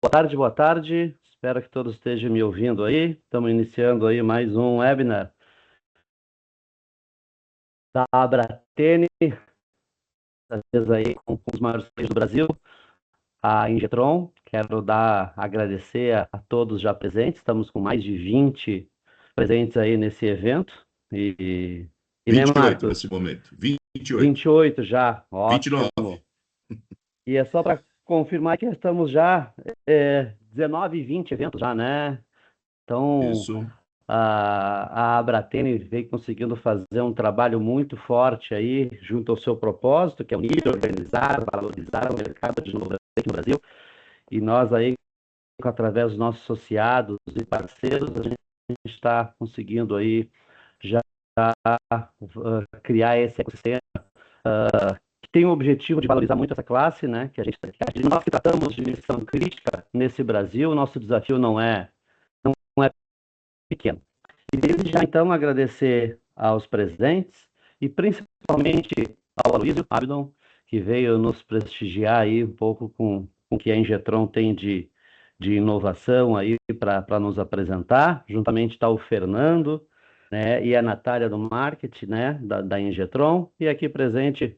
Boa tarde, boa tarde. Espero que todos estejam me ouvindo aí. Estamos iniciando aí mais um webinar da Abratene, às vezes aí com os maiores players do Brasil, a Ingetron. Quero agradecer a todos já presentes. Estamos com mais de 20 presentes aí nesse evento. E né, 28 Marcos? nesse momento. 28. 28 já, 29. ótimo. E é só para confirmar que estamos já 19 e 20 eventos já, né? Então, Isso. a Abratene vem conseguindo fazer um trabalho muito forte aí, junto ao seu propósito, que é unir, organizar, valorizar o mercado de novo aqui no Brasil. E nós aí, através dos nossos associados e parceiros, a gente está conseguindo aí já criar esse ecossistema que tem o objetivo de valorizar muito essa classe, né? Que nós que tratamos de missão crítica nesse Brasil, o nosso desafio não é pequeno. E desde já, então, agradecer aos presentes e principalmente ao Aloysio Abdon, que veio nos prestigiar aí um pouco com o que a Ingetron tem de inovação aí para nos apresentar. Juntamente está o Fernando, né, e a Natália do Marketing, né, da Ingetron. E aqui presente,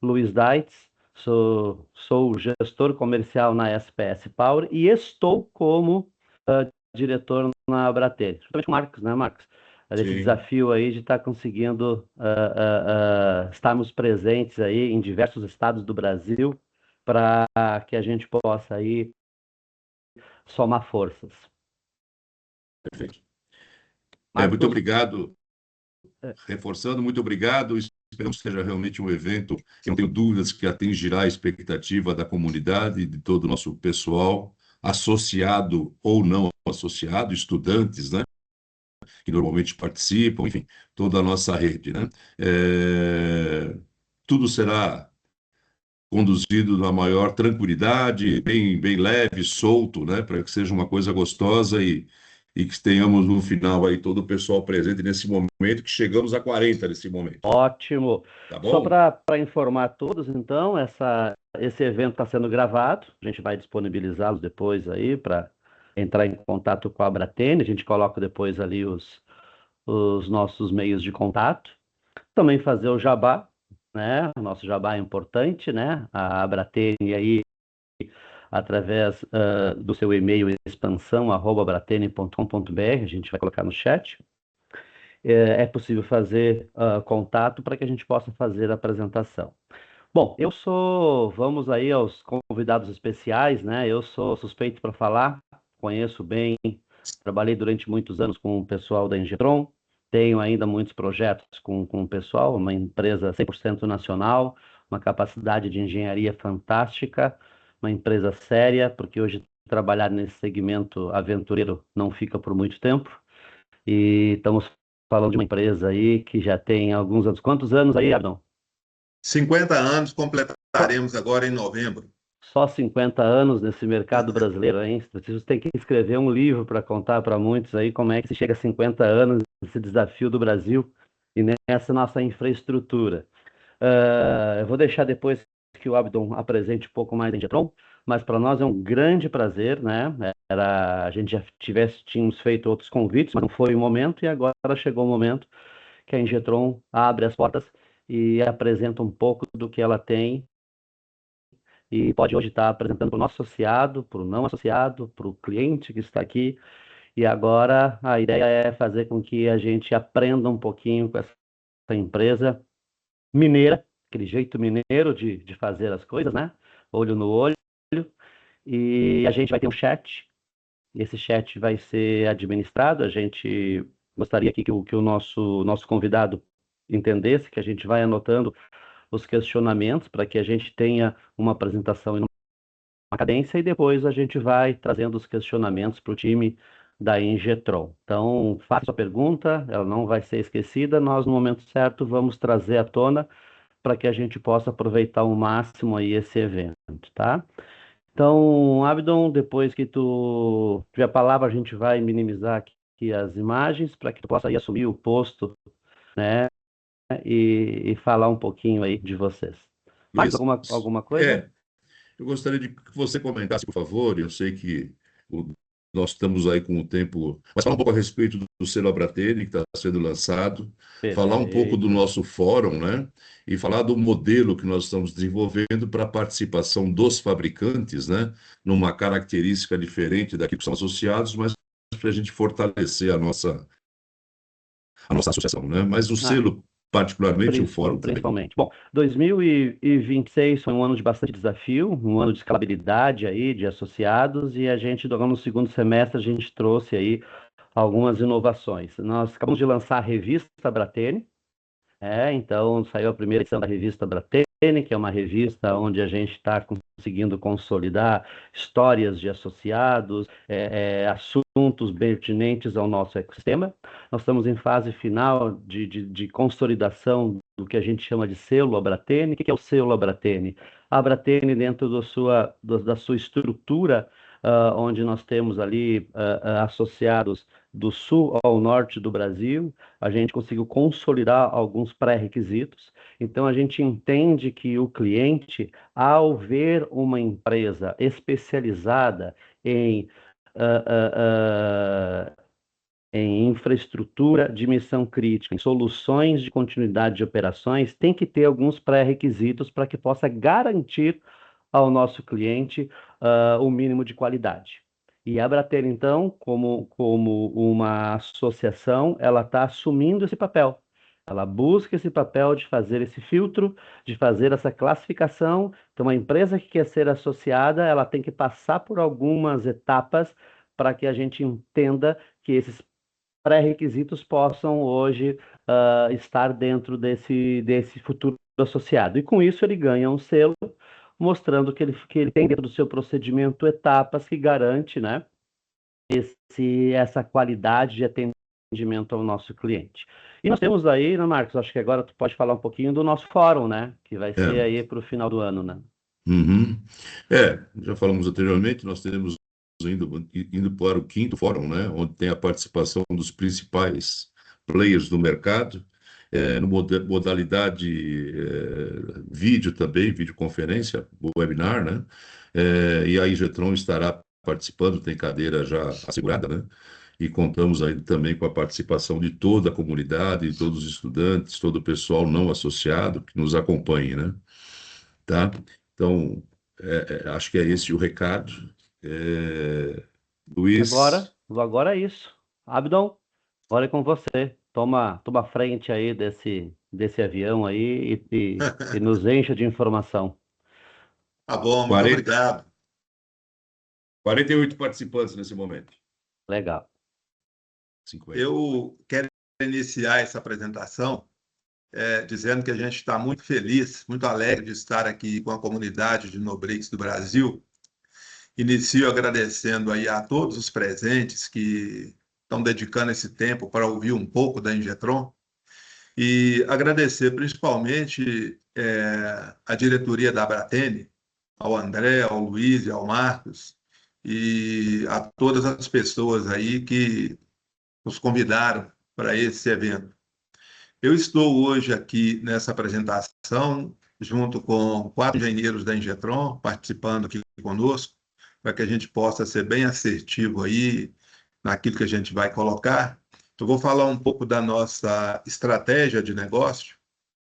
Luiz Daitz. Sou gestor comercial na SPS Power e estou como diretor na Abratel, justamente com o Marcos, né, Marcos? Esse Sim. desafio aí de estar conseguindo estarmos presentes aí em diversos estados do Brasil para que a gente possa aí somar forças. Perfeito. Muito Marcos, obrigado. Reforçando, muito obrigado. Esperamos que seja realmente um evento que não tenho dúvidas que atingirá a expectativa da comunidade e de todo o nosso pessoal, associado ou não associado, estudantes, né, que normalmente participam, enfim, toda a nossa rede, né? Tudo será conduzido na maior tranquilidade, bem leve, solto, né, para que seja uma coisa gostosa e que tenhamos no final aí todo o pessoal presente nesse momento, que chegamos a 40 nesse momento. ótimo. Tá Só bom? para informar a todos, então, esse evento está sendo gravado. A gente vai disponibilizá-los depois aí para entrar em contato com a Abratene. A gente coloca depois ali os nossos meios de contato. Também fazer o jabá, né? O nosso jabá é importante, né? A Abratene aí, através do seu e-mail expansão@abratene.com.br, a gente vai colocar no chat. É possível fazer contato para que a gente possa fazer a apresentação. Bom, vamos aí aos convidados especiais, né? Eu sou suspeito para falar, conheço bem, trabalhei durante muitos anos com o pessoal da Ingetron, tenho ainda muitos projetos com o pessoal, uma empresa 100% nacional, uma capacidade de engenharia fantástica, uma empresa séria, porque hoje trabalhar nesse segmento aventureiro não fica por muito tempo, e estamos falando de uma empresa aí que já tem alguns anos. Quantos anos aí, Abdon? 50 anos completaremos agora em novembro. Só 50 anos nesse mercado brasileiro, hein? Vocês têm que escrever um livro para contar para muitos aí como é que se chega a 50 anos, esse desafio do Brasil e nessa nossa infraestrutura. Eu vou deixar depois que o Abdon apresente um pouco mais da Ingetron, mas para nós é um grande prazer, né? A gente já tínhamos feito outros convites, mas não foi o momento, e agora chegou o momento que a Ingetron abre as portas e apresenta um pouco do que ela tem e pode hoje estar apresentando para o nosso associado, para o não associado, para o cliente que está aqui. E agora a ideia é fazer com que a gente aprenda um pouquinho com essa empresa mineira, aquele jeito mineiro de fazer as coisas, né? Olho no olho. E a gente vai ter um chat. Esse chat vai ser administrado. A gente gostaria aqui que o nosso convidado entendesse que a gente vai anotando os questionamentos para que a gente tenha uma apresentação uma cadência e depois a gente vai trazendo os questionamentos para o time da Ingetron. Então, faça sua pergunta, ela não vai ser esquecida, nós no momento certo vamos trazer à tona para que a gente possa aproveitar ao máximo aí esse evento, tá? Então, Abdon, depois que tu tiver a palavra, a gente vai minimizar aqui as imagens para que tu possa aí assumir o posto, né? E falar um pouquinho aí de vocês. Marcos, Isso. alguma coisa? É, Eu gostaria de que você comentasse, por favor, eu sei que o- nós estamos aí com o tempo, mas falar um pouco a respeito do selo Abratene, que está sendo lançado, falar um pouco do Perfeito. nosso fórum, né? E falar do modelo que nós estamos desenvolvendo para a participação dos fabricantes, né? Numa característica diferente daquilo que são associados, mas para a gente fortalecer a nossa associação, né? Mas o Ah, selo, particularmente, o fórum também. principalmente. Bom, 2026 foi um ano de bastante desafio, um ano de escalabilidade aí, de associados, e a gente, no segundo semestre, a gente trouxe aí algumas inovações. Nós acabamos de lançar a revista Bratene, então saiu a primeira edição da revista Bratene, que é uma revista onde a gente está conseguindo consolidar histórias de associados, assuntos pertinentes ao nosso ecossistema. Nós estamos em fase final de consolidação do que a gente chama de selo Abratene. O que é o selo Abratene? A Abratene, dentro da sua estrutura, onde nós temos ali associados do sul ao norte do Brasil, a gente conseguiu consolidar alguns pré-requisitos. Então, a gente entende que o cliente, ao ver uma empresa especializada em, ah, ah, em infraestrutura de missão crítica, em soluções de continuidade de operações, tem que ter alguns pré-requisitos para que possa garantir ao nosso cliente o mínimo de qualidade. E a Bratel, então, como uma associação, ela está assumindo esse papel. Ela busca esse papel de fazer esse filtro, de fazer essa classificação. Então, uma empresa que quer ser associada, ela tem que passar por algumas etapas para que a gente entenda que esses pré-requisitos possam hoje estar dentro desse futuro associado. E com isso ele ganha um selo, mostrando que ele tem dentro do seu procedimento etapas que garante, né, essa qualidade de atendimento ao nosso cliente. E nós temos aí, né, Marcos, acho que agora tu pode falar um pouquinho do nosso fórum, né, que vai ser É. aí para o final do ano, né? Uhum. Já falamos anteriormente, nós teremos indo para o quinto fórum, né, onde tem a participação dos principais players do mercado, no modalidade vídeo também, videoconferência, webinar, né, e a Ingetron estará participando, tem cadeira já assegurada, né, e contamos aí também com a participação de toda a comunidade, de todos os estudantes, todo o pessoal não associado que nos acompanhe, né, tá? Então, acho que é esse o recado. É, Luiz, Agora é isso. Abdon, agora é com você. Toma frente aí desse avião aí e nos encha de informação. Tá bom, muito 40, obrigado. 48 participantes nesse momento. Legal. 50. Eu quero iniciar essa apresentação dizendo que a gente está muito feliz, muito alegre de estar aqui com a comunidade de no-breaks do Brasil. Inicio agradecendo aí a todos os presentes que estão dedicando esse tempo para ouvir um pouco da Ingetron e agradecer principalmente a diretoria da Abratene, ao André, ao Luiz e ao Marcos, e a todas as pessoas aí que nos convidaram para esse evento. Eu estou hoje aqui nessa apresentação, junto com 4 engenheiros da Ingetron, participando aqui conosco, para que a gente possa ser bem assertivo aí naquilo que a gente vai colocar. Eu vou falar um pouco da nossa estratégia de negócio,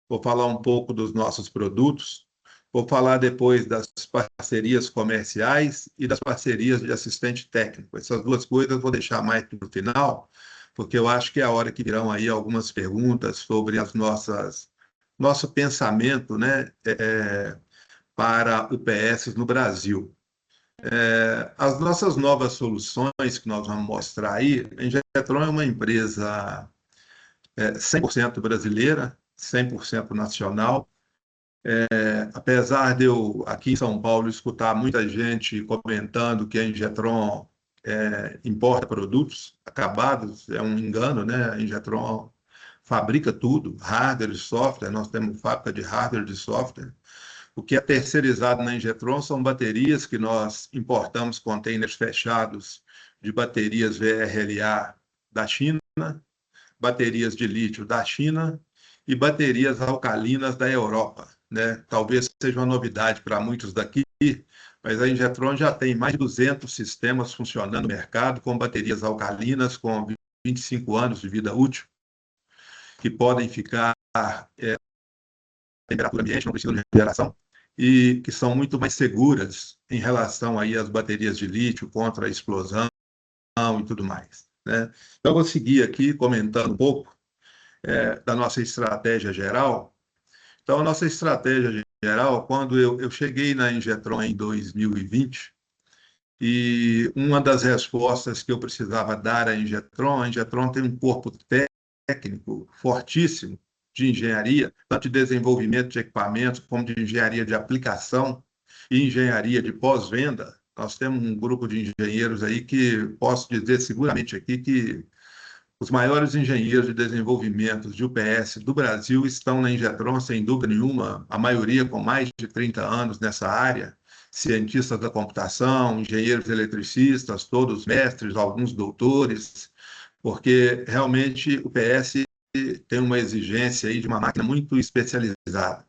vou falar um pouco dos nossos produtos, vou falar depois das parcerias comerciais e das parcerias de assistente técnico. Essas duas coisas eu vou deixar mais para o final, porque eu acho que é a hora que virão aí algumas perguntas sobre nosso pensamento, né, para UPS no Brasil. As nossas novas soluções que nós vamos mostrar aí, a Ingetron é uma empresa 100% brasileira, 100% nacional. Apesar de eu, aqui em São Paulo, escutar muita gente comentando que a Ingetron importa produtos acabados, é um engano, né? A Ingetron fabrica tudo, hardware e software, nós temos fábrica de hardware e de software. O que é terceirizado na Ingetron são baterias que nós importamos containers fechados de baterias VRLA da China, baterias de lítio da China e baterias alcalinas da Europa, né? Talvez seja uma novidade para muitos daqui, mas a Ingetron já tem mais de 200 sistemas funcionando no mercado com baterias alcalinas com 25 anos de vida útil, que podem ficar temperatura ambiente, não precisam de refrigeração, e que são muito mais seguras em relação aí às baterias de lítio contra a explosão e tudo mais, né? Então, eu vou seguir aqui comentando um pouco da nossa estratégia geral. Então, a nossa estratégia geral, quando eu cheguei na Ingetron em 2020, e uma das respostas que eu precisava dar à Ingetron, a Ingetron tem um corpo técnico fortíssimo de engenharia, tanto de desenvolvimento de equipamentos, como de engenharia de aplicação e engenharia de pós-venda. Nós temos um grupo de engenheiros aí que posso dizer seguramente aqui que os maiores engenheiros de desenvolvimento de UPS do Brasil estão na Ingetron, sem dúvida nenhuma, a maioria com mais de 30 anos nessa área, cientistas da computação, engenheiros eletricistas, todos mestres, alguns doutores, porque realmente o UPS tem uma exigência aí de uma máquina muito especializada.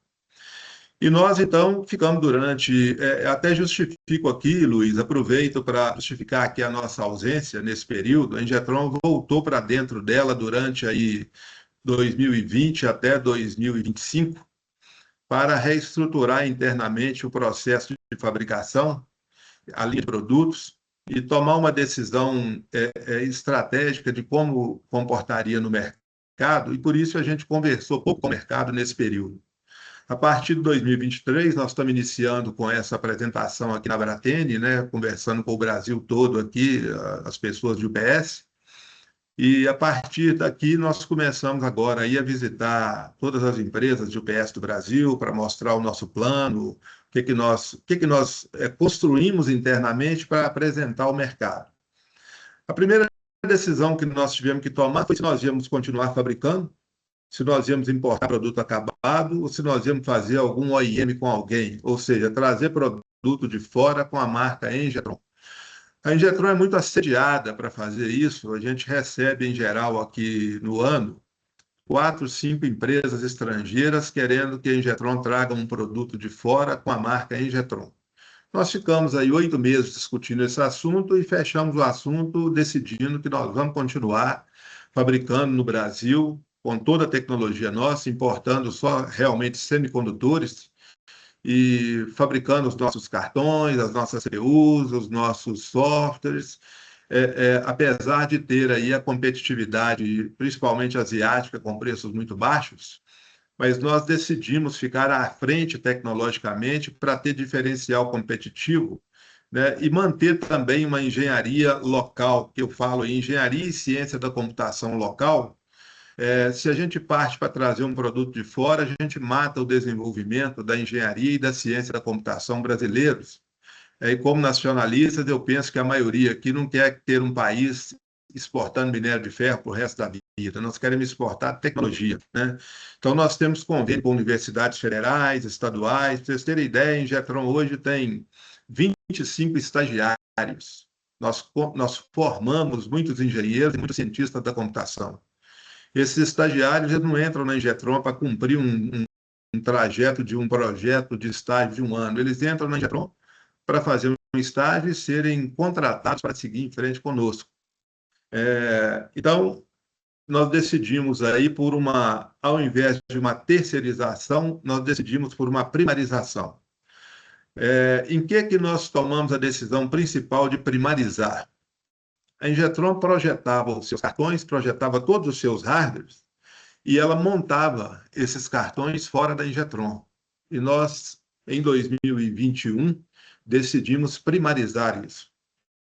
E nós, então, ficamos durante... até justifico aqui, Luiz, aproveito para justificar aqui a nossa ausência nesse período. A Ingetron voltou para dentro dela durante aí 2020 até 2025 para reestruturar internamente o processo de fabricação, a linha de produtos, e tomar uma decisão estratégica de como comportaria no mercado, e por isso a gente conversou pouco com o mercado nesse período. A partir de 2023, nós estamos iniciando com essa apresentação aqui na Bratene, né, conversando com o Brasil todo aqui, as pessoas de UPS, e a partir daqui nós começamos agora aí a visitar todas as empresas de UPS do Brasil para mostrar o nosso plano, o que nós construímos internamente para apresentar ao mercado. A primeira decisão que nós tivemos que tomar foi se nós íamos continuar fabricando, se nós íamos importar produto acabado ou se nós íamos fazer algum OEM com alguém, ou seja, trazer produto de fora com a marca Ingetron. A Ingetron é muito assediada para fazer isso. A gente recebe, em geral, aqui no ano, 4, 5 empresas estrangeiras querendo que a Ingetron traga um produto de fora com a marca Ingetron. Nós ficamos aí 8 meses discutindo esse assunto e fechamos o assunto decidindo que nós vamos continuar fabricando no Brasil, com toda a tecnologia nossa, importando só realmente semicondutores e fabricando os nossos cartões, as nossas CPUs, os nossos softwares, apesar de ter aí a competitividade, principalmente asiática, com preços muito baixos, mas nós decidimos ficar à frente tecnologicamente para ter diferencial competitivo, né, e manter também uma engenharia local, que eu falo em engenharia e ciência da computação local. Se a gente parte para trazer um produto de fora, a gente mata o desenvolvimento da engenharia e da ciência da computação brasileiros. E como nacionalistas, eu penso que a maioria aqui não quer ter um país exportando minério de ferro para o resto da vida. Nós queremos exportar tecnologia, né? Então, nós temos convênio com universidades federais, estaduais. Para vocês terem ideia, a Ingetron hoje tem 25 estagiários. Nós formamos muitos engenheiros e muitos cientistas da computação. Esses estagiários não entram na Ingetron para cumprir um trajeto de um projeto de estágio de um ano. Eles entram na Ingetron para fazer um estágio e serem contratados para seguir em frente conosco. Então, nós decidimos aí ao invés de uma terceirização, nós decidimos por uma primarização. Em que nós tomamos a decisão principal de primarizar? A Ingetron projetava os seus cartões, projetava todos os seus hardwares, e ela montava esses cartões fora da Ingetron. E nós, em 2021, decidimos primarizar isso.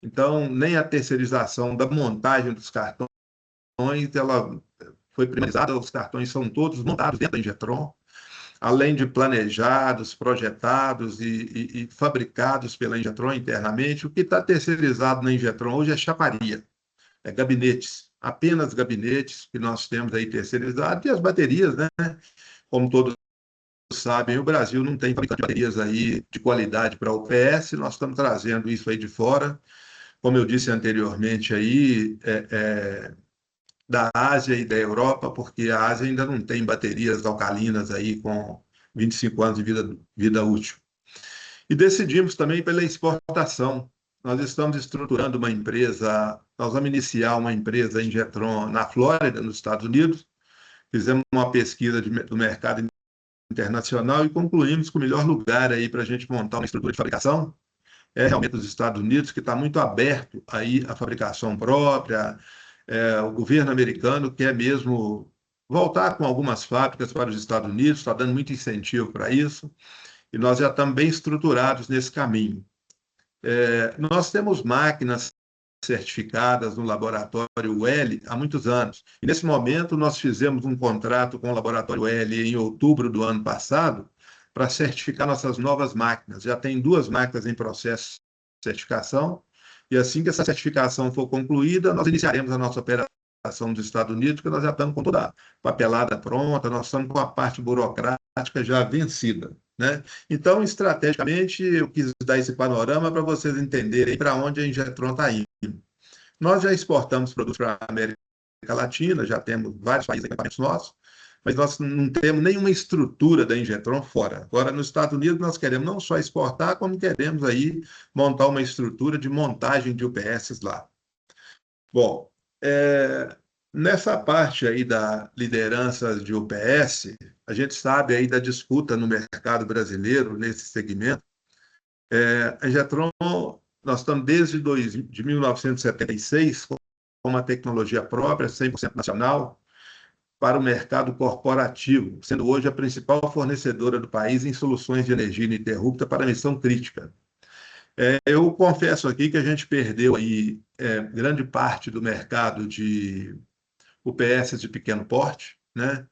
Então, nem a terceirização da montagem dos cartões, ela foi primarizada, os cartões são todos montados dentro da Ingetron, além de planejados, projetados e fabricados pela Ingetron internamente. O que está terceirizado na Ingetron hoje é chaparia, gabinetes, apenas gabinetes que nós temos aí terceirizados, e as baterias, né? Como todos sabem, o Brasil não tem fabricante de baterias aí de qualidade para o UPS, nós estamos trazendo isso aí de fora, como eu disse anteriormente aí, da Ásia e da Europa, porque a Ásia ainda não tem baterias alcalinas aí com 25 anos de vida útil. E decidimos também pela exportação. Nós estamos estruturando uma empresa, nós vamos iniciar uma empresa em Injetron na Flórida, nos Estados Unidos. Fizemos uma pesquisa do mercado internacional e concluímos que o melhor lugar aí para a gente montar uma estrutura de fabricação é realmente os Estados Unidos, que está muito aberto aí à fabricação própria. O governo americano quer mesmo voltar com algumas fábricas para os Estados Unidos, está dando muito incentivo para isso, e nós já estamos bem estruturados nesse caminho. Nós temos máquinas certificadas no laboratório L há muitos anos. E nesse momento nós fizemos um contrato com o laboratório L em outubro do ano passado para certificar nossas novas máquinas. Já tem 2 máquinas em processo de certificação, e assim que essa certificação for concluída, nós iniciaremos a nossa operação nos Estados Unidos, porque nós já estamos com toda a papelada pronta, nós estamos com a parte burocrática já vencida, né? Então, estrategicamente, eu quis dar esse panorama para vocês entenderem para onde a Injetron está indo. Nós já exportamos produtos para a América Latina, já temos vários países em equipamentos nossos, mas nós não temos nenhuma estrutura da Injetron fora. Agora, nos Estados Unidos, nós queremos não só exportar, como queremos aí montar uma estrutura de montagem de UPS lá. Bom, nessa parte aí da liderança de UPS, a gente sabe aí da disputa no mercado brasileiro, nesse segmento. A Injetron, nós estamos desde 1976 com uma tecnologia própria, 100% nacional, para o mercado corporativo, sendo hoje a principal fornecedora do país em soluções de energia ininterrupta para missão crítica. Eu confesso aqui que a gente perdeu aí grande parte do mercado de UPS de pequeno porte, né?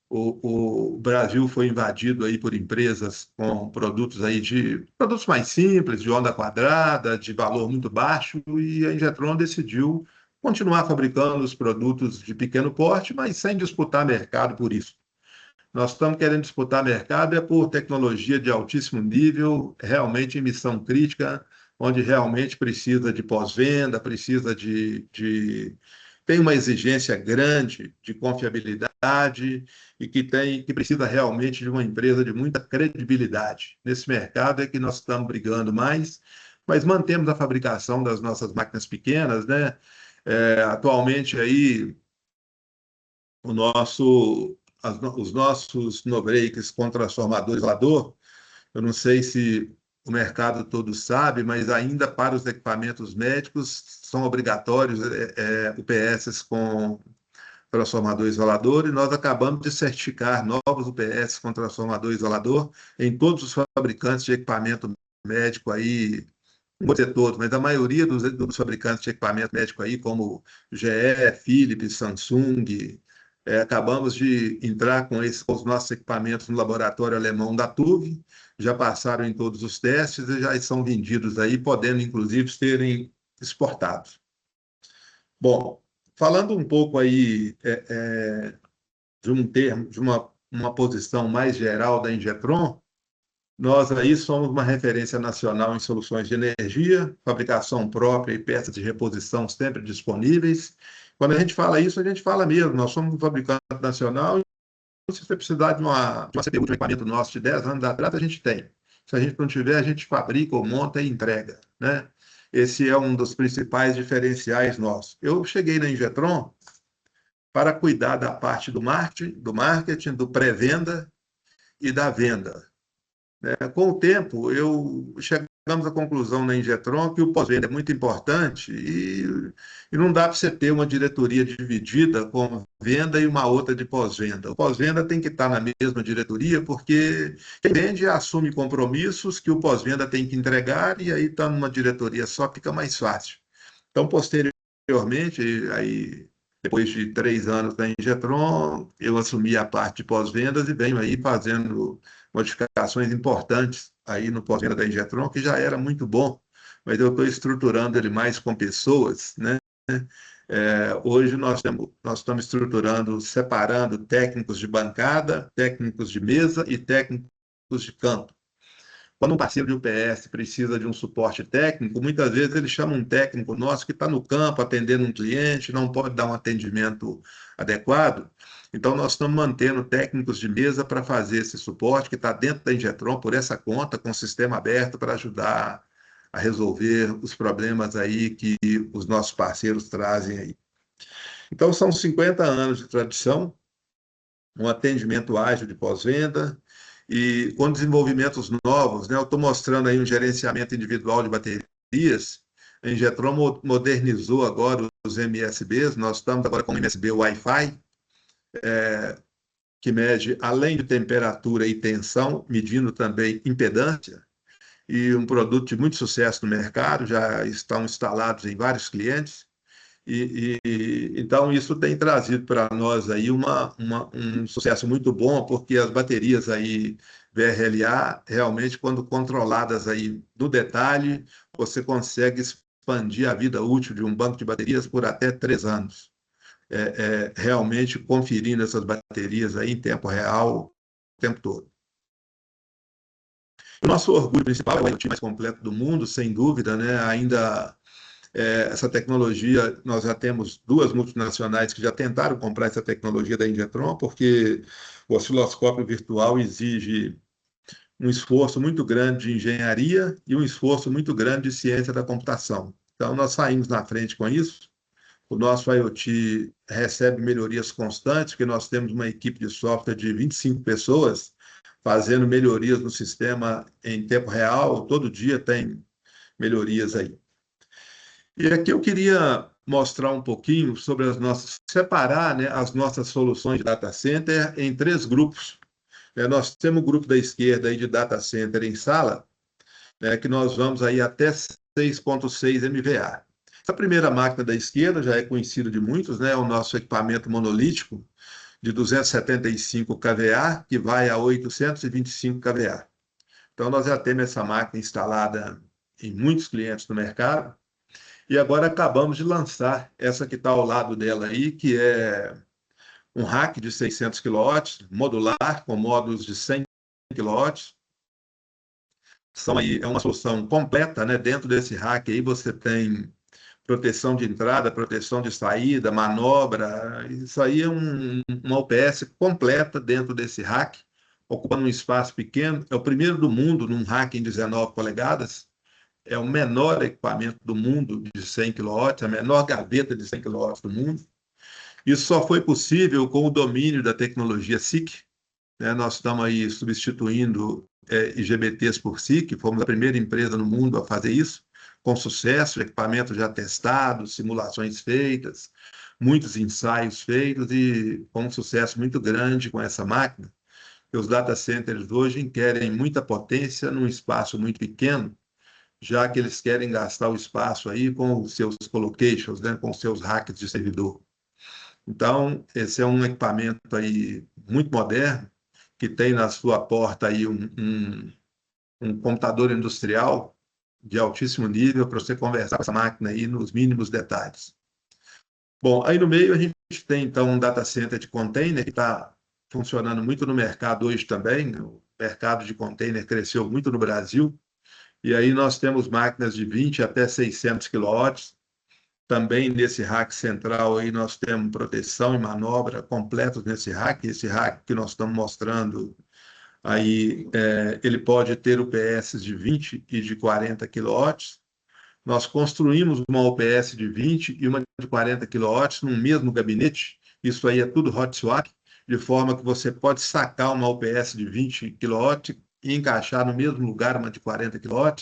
O Brasil foi invadido aí por empresas com produtos mais simples, de onda quadrada, de valor muito baixo, e a Injetron decidiu continuar fabricando os produtos de pequeno porte, mas sem disputar mercado por isso. Nós estamos querendo disputar mercado por tecnologia de altíssimo nível, realmente em missão crítica, onde realmente precisa de pós-venda, precisa tem uma exigência grande de confiabilidade e que precisa realmente de uma empresa de muita credibilidade. Nesse mercado é que nós estamos brigando mais, mas mantemos a fabricação das nossas máquinas pequenas, né? Atualmente aí os nossos no-breaks com transformador isolador, eu não sei se o mercado todo sabe, mas ainda para os equipamentos médicos são obrigatórios UPS com transformador isolador, e nós acabamos de certificar novos UPS com transformador isolador em todos os fabricantes de equipamento médico aí, não vou dizer todos, mas a maioria dos fabricantes de equipamento médico aí, como GE, Philips, Samsung. Acabamos de entrar com os nossos equipamentos no laboratório alemão da TUV, já passaram em todos os testes e já são vendidos aí, podendo inclusive serem exportados. Bom, falando um pouco aí de um termo, de uma posição mais geral da Injetron, nós aí somos uma referência nacional em soluções de energia, fabricação própria e peças de reposição sempre disponíveis. Quando a gente fala isso, a gente fala mesmo, nós somos um fabricante nacional, e se você precisar de uma CPU, de um equipamento nosso de 10 anos atrás, a gente tem. Se a gente não tiver, a gente fabrica ou monta e entrega, né? Esse é um dos principais diferenciais nossos. Eu cheguei na Injetron para cuidar da parte do marketing, do pré-venda e da venda. Com o tempo, chegamos à conclusão na Injetron que o pós-venda é muito importante e não dá para você ter uma diretoria dividida com venda e uma outra de pós-venda. O pós-venda tem que estar na mesma diretoria, porque quem vende assume compromissos que o pós-venda tem que entregar, e aí está numa diretoria só, fica mais fácil. Então, posteriormente, aí, depois de 3 anos da Injetron, eu assumi a parte de pós-vendas e venho aí fazendo modificações importantes aí no pós-venda da Injetron, que já era muito bom, mas eu estou estruturando ele mais com pessoas, né? Hoje nós estamos estruturando, separando técnicos de bancada, técnicos de mesa e técnicos de campo. Quando um parceiro de UPS precisa de um suporte técnico, muitas vezes ele chama um técnico nosso que está no campo atendendo um cliente, não pode dar um atendimento adequado, Então, nós estamos mantendo técnicos de mesa para fazer esse suporte, que está dentro da Ingetron, por essa conta, com o sistema aberto, para ajudar a resolver os problemas aí que os nossos parceiros trazem aí. Então, são 50 anos de tradição, um atendimento ágil de pós-venda, e com desenvolvimentos novos, né? Eu estou mostrando aí um gerenciamento individual de baterias. A Ingetron modernizou agora os MSBs, nós estamos agora com o MSB Wi-Fi, que mede, além de temperatura e tensão, medindo também impedância, e um produto de muito sucesso no mercado, já estão instalados em vários clientes. Então, isso tem trazido para nós aí um sucesso muito bom, porque as baterias aí VRLA, realmente, quando controladas aí no detalhe, você consegue expandir a vida útil de um banco de baterias por até 3 anos. Realmente conferindo essas baterias aí em tempo real, o tempo todo. O nosso orgulho principal é o IoT mais completo do mundo, sem dúvida, né? Ainda essa tecnologia, nós já temos 2 multinacionais que já tentaram comprar essa tecnologia da Ingetron, porque o osciloscópio virtual exige um esforço muito grande de engenharia e um esforço muito grande de ciência da computação. Então, nós saímos na frente com isso. O nosso IoT recebe melhorias constantes, porque nós temos uma equipe de software de 25 pessoas fazendo melhorias no sistema em tempo real. Todo dia tem melhorias aí. E aqui eu queria mostrar um pouquinho sobre separar, né, as nossas soluções de data center em 3 grupos. Nós temos o grupo da esquerda aí de data center em sala, né, que nós vamos aí até 6.6 MVA. Essa primeira máquina da esquerda já é conhecida de muitos, né, é o nosso equipamento monolítico de 275 kVA, que vai a 825 kVA. Então, nós já temos essa máquina instalada em muitos clientes no mercado. E agora acabamos de lançar essa que está ao lado dela aí, que é um rack de 600 kW, modular, com módulos de 100 kW. É uma solução completa, né? Dentro desse rack aí você tem proteção de entrada, proteção de saída, manobra. Isso aí é uma UPS completa dentro desse rack, ocupando um espaço pequeno. É o primeiro do mundo num rack em 19 polegadas. É o menor equipamento do mundo de 100 kW, a menor gaveta de 100 kW do mundo. Isso só foi possível com o domínio da tecnologia SiC, né? Nós estamos aí substituindo IGBTs por SiC, fomos a primeira empresa no mundo a fazer isso, com sucesso, equipamentos já testados, simulações feitas, muitos ensaios feitos e com um sucesso muito grande com essa máquina. Os data centers hoje querem muita potência num espaço muito pequeno, já que eles querem gastar o espaço aí com os seus colocations, né, com os seus racks de servidor. Então, esse é um equipamento aí muito moderno, que tem na sua porta aí um computador industrial de altíssimo nível para você conversar com essa máquina aí nos mínimos detalhes. Bom, aí no meio a gente tem então um data center de container que está funcionando muito no mercado hoje também. O mercado de container cresceu muito no Brasil. E aí nós temos máquinas de 20 até 600 kW. Também nesse rack central aí nós temos proteção e manobra completos nesse rack. Esse rack que nós estamos mostrando aí, ele pode ter UPS de 20 e de 40 kW. Nós construímos uma UPS de 20 e uma de 40 kW no mesmo gabinete. Isso aí é tudo hot swap, de forma que você pode sacar uma UPS de 20 kW e encaixar no mesmo lugar uma de 40 kW,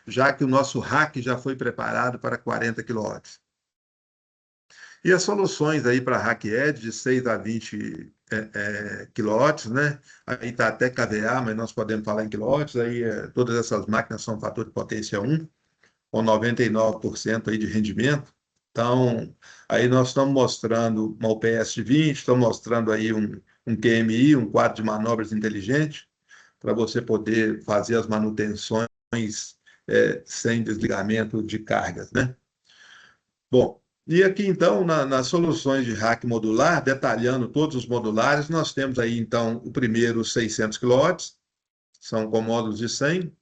já que o nosso rack já foi preparado para 40 kW. E as soluções aí para rack edge de 6 a 20 kW, né? Aí está até kVA, mas nós podemos falar em quilowatts. Aí todas essas máquinas são fator de potência 1, com 99% aí de rendimento. Então, aí nós estamos mostrando uma UPS de 20, estamos mostrando aí um QMI, um quadro de manobras inteligente, para você poder fazer as manutenções sem desligamento de cargas, né? Bom, e aqui então, nas soluções de rack modular, detalhando todos os modulares, nós temos aí então o primeiro 600 kW, são com módulos de 100,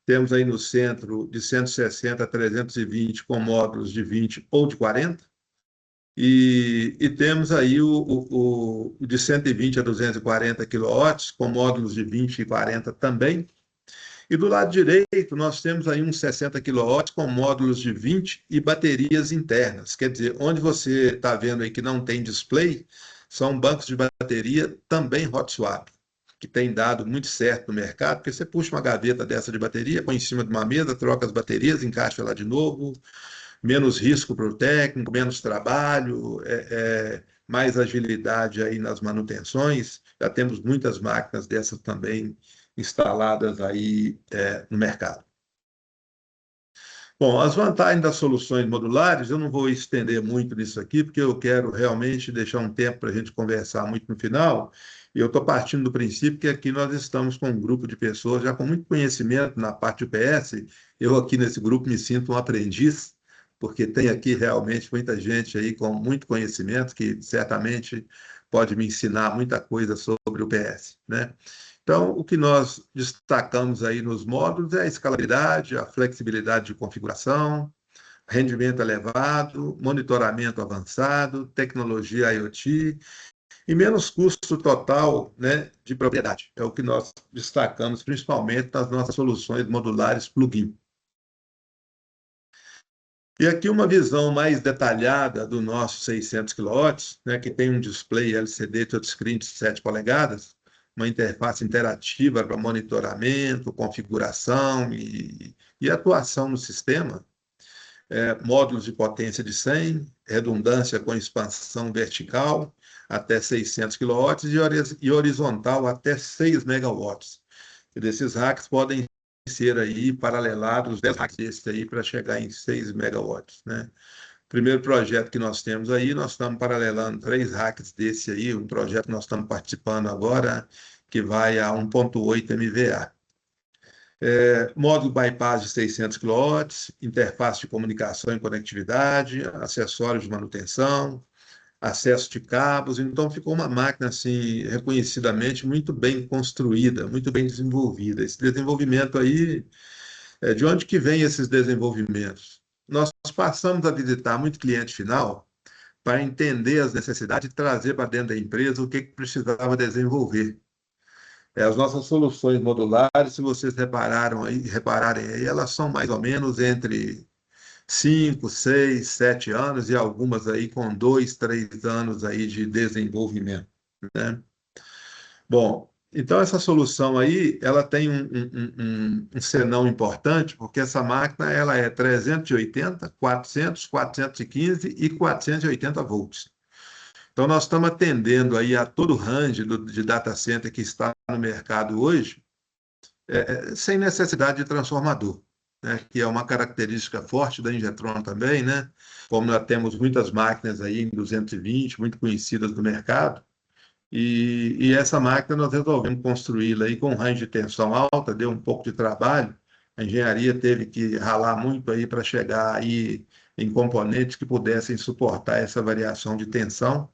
temos aí no centro de 160 a 320 com módulos de 20 ou de 40, E temos aí o de 120 a 240 quilowatts, com módulos de 20 e 40 também. E do lado direito, nós temos aí uns 60 quilowatts com módulos de 20 e baterias internas. Quer dizer, onde você está vendo aí que não tem display, são bancos de bateria também hot swap, que tem dado muito certo no mercado, porque você puxa uma gaveta dessa de bateria, põe em cima de uma mesa, troca as baterias, encaixa lá de novo, menos risco para o técnico, menos trabalho, mais agilidade aí nas manutenções. Já temos muitas máquinas dessas também instaladas aí no mercado. Bom, as vantagens das soluções modulares, eu não vou estender muito nisso aqui, porque eu quero realmente deixar um tempo para a gente conversar muito no final, e eu estou partindo do princípio que aqui nós estamos com um grupo de pessoas já com muito conhecimento na parte do UPS. Eu aqui nesse grupo me sinto um aprendiz, porque tem aqui realmente muita gente aí com muito conhecimento que certamente pode me ensinar muita coisa sobre o UPS, né? Então, o que nós destacamos aí nos módulos é a escalabilidade, a flexibilidade de configuração, rendimento elevado, monitoramento avançado, tecnologia IoT e menos custo total, né, de propriedade. É o que nós destacamos principalmente nas nossas soluções modulares plug-in. E aqui uma visão mais detalhada do nosso 600 kW, né, que tem um display LCD touchscreen de 7 polegadas, uma interface interativa para monitoramento, configuração e atuação no sistema, módulos de potência de 100, redundância com expansão vertical até 600 kW e horizontal até 6 megawatts. E desses racks podem ser aí paralelados 10 racks desses aí para chegar em 6 megawatts, né? Primeiro projeto que nós temos aí, nós estamos paralelando 3 racks desse aí, um projeto que nós estamos participando agora, que vai a 1.8 MVA. Módulo bypass de 600 kW, interface de comunicação e conectividade, acessórios de manutenção, acesso de cabos. Então, ficou uma máquina, assim, reconhecidamente muito bem construída, muito bem desenvolvida. Esse desenvolvimento aí, de onde que vem esses desenvolvimentos? Nós passamos a visitar muito cliente final para entender as necessidades e trazer para dentro da empresa o que precisava desenvolver. As nossas soluções modulares, se vocês repararem aí, elas são mais ou menos entre 5, 6, 7 anos e algumas aí com 2, 3 anos aí de desenvolvimento, né? Bom, então essa solução aí, ela tem um senão importante, porque essa máquina ela é 380, 400, 415 e 480 volts. Então nós estamos atendendo aí a todo o range de data center que está no mercado hoje, sem necessidade de transformador, né? Que é uma característica forte da Ingetron também, né? Como nós temos muitas máquinas aí em 220, muito conhecidas do mercado, e essa máquina nós resolvemos construí-la aí com range de tensão alta, deu um pouco de trabalho, a engenharia teve que ralar muito aí para chegar aí em componentes que pudessem suportar essa variação de tensão,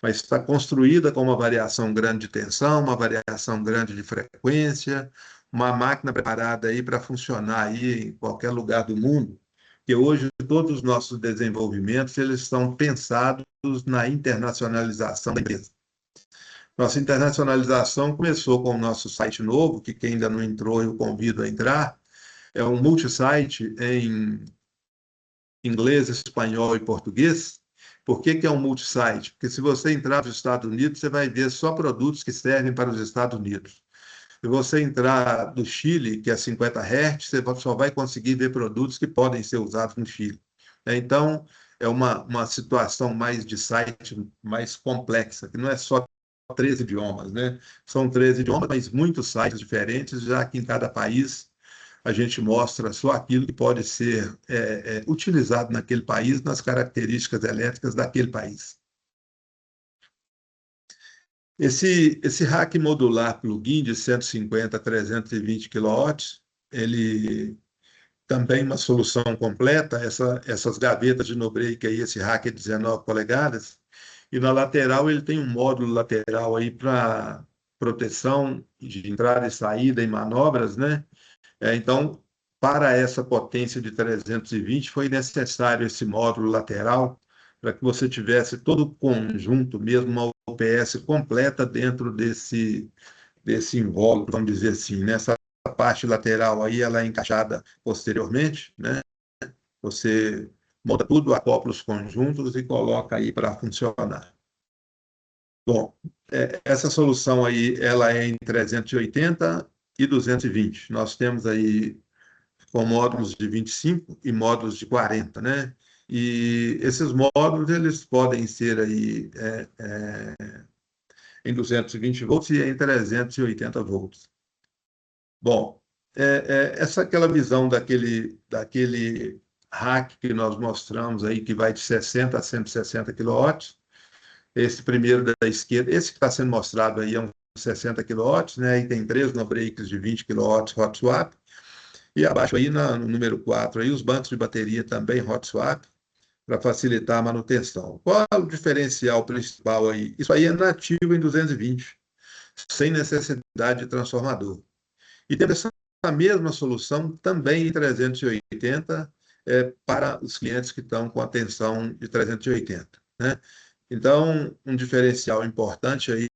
mas está construída com uma variação grande de tensão, uma variação grande de frequência, uma máquina preparada aí para funcionar aí em qualquer lugar do mundo, que hoje todos os nossos desenvolvimentos eles estão pensados na internacionalização da empresa. Nossa internacionalização começou com o nosso site novo, que quem ainda não entrou eu convido a entrar, é um multisite em inglês, espanhol e português. Por que é um multisite? Porque se você entrar nos Estados Unidos, você vai ver só produtos que servem para os Estados Unidos. Se você entrar do Chile, que é 50 Hz, você só vai conseguir ver produtos que podem ser usados no Chile. Então, é uma situação mais de site, mais complexa, que não é só 13 idiomas, né? São 13 idiomas, mas muitos sites diferentes, já que em cada país a gente mostra só aquilo que pode ser utilizado naquele país, nas características elétricas daquele país. Esse rack modular plug-in de 150 a 320 kW, ele também uma solução completa, essas gavetas de no-break aí, esse rack é 19 polegadas, e na lateral ele tem um módulo lateral aí para proteção de entrada e saída em manobras, né? Então, para essa potência de 320, foi necessário esse módulo lateral para que você tivesse todo o conjunto, mesmo uma UPS completa dentro desse invólucro, vamos dizer assim. Nessa parte lateral aí, ela é encaixada posteriormente, né? Você monta tudo, acopla os conjuntos e coloca aí para funcionar. Bom, essa solução aí, ela é em 380 e 220. Nós temos aí com módulos de 25 e módulos de 40, né? E esses módulos, eles podem ser aí em 220 volts e em 380 volts. Bom, aquela visão daquele rack que nós mostramos aí, que vai de 60 a 160 kW. Esse primeiro da esquerda, esse que está sendo mostrado aí é um 60 kW, né? E tem 3 no-breaks de 20 kW hot swap. E abaixo aí, no número 4, aí, os bancos de bateria também hot swap, para facilitar a manutenção. Qual é o diferencial principal aí? Isso aí é nativo em 220, sem necessidade de transformador. E temos essa mesma solução também em 380 para os clientes que estão com a tensão de 380, né? Então, um diferencial importante aí,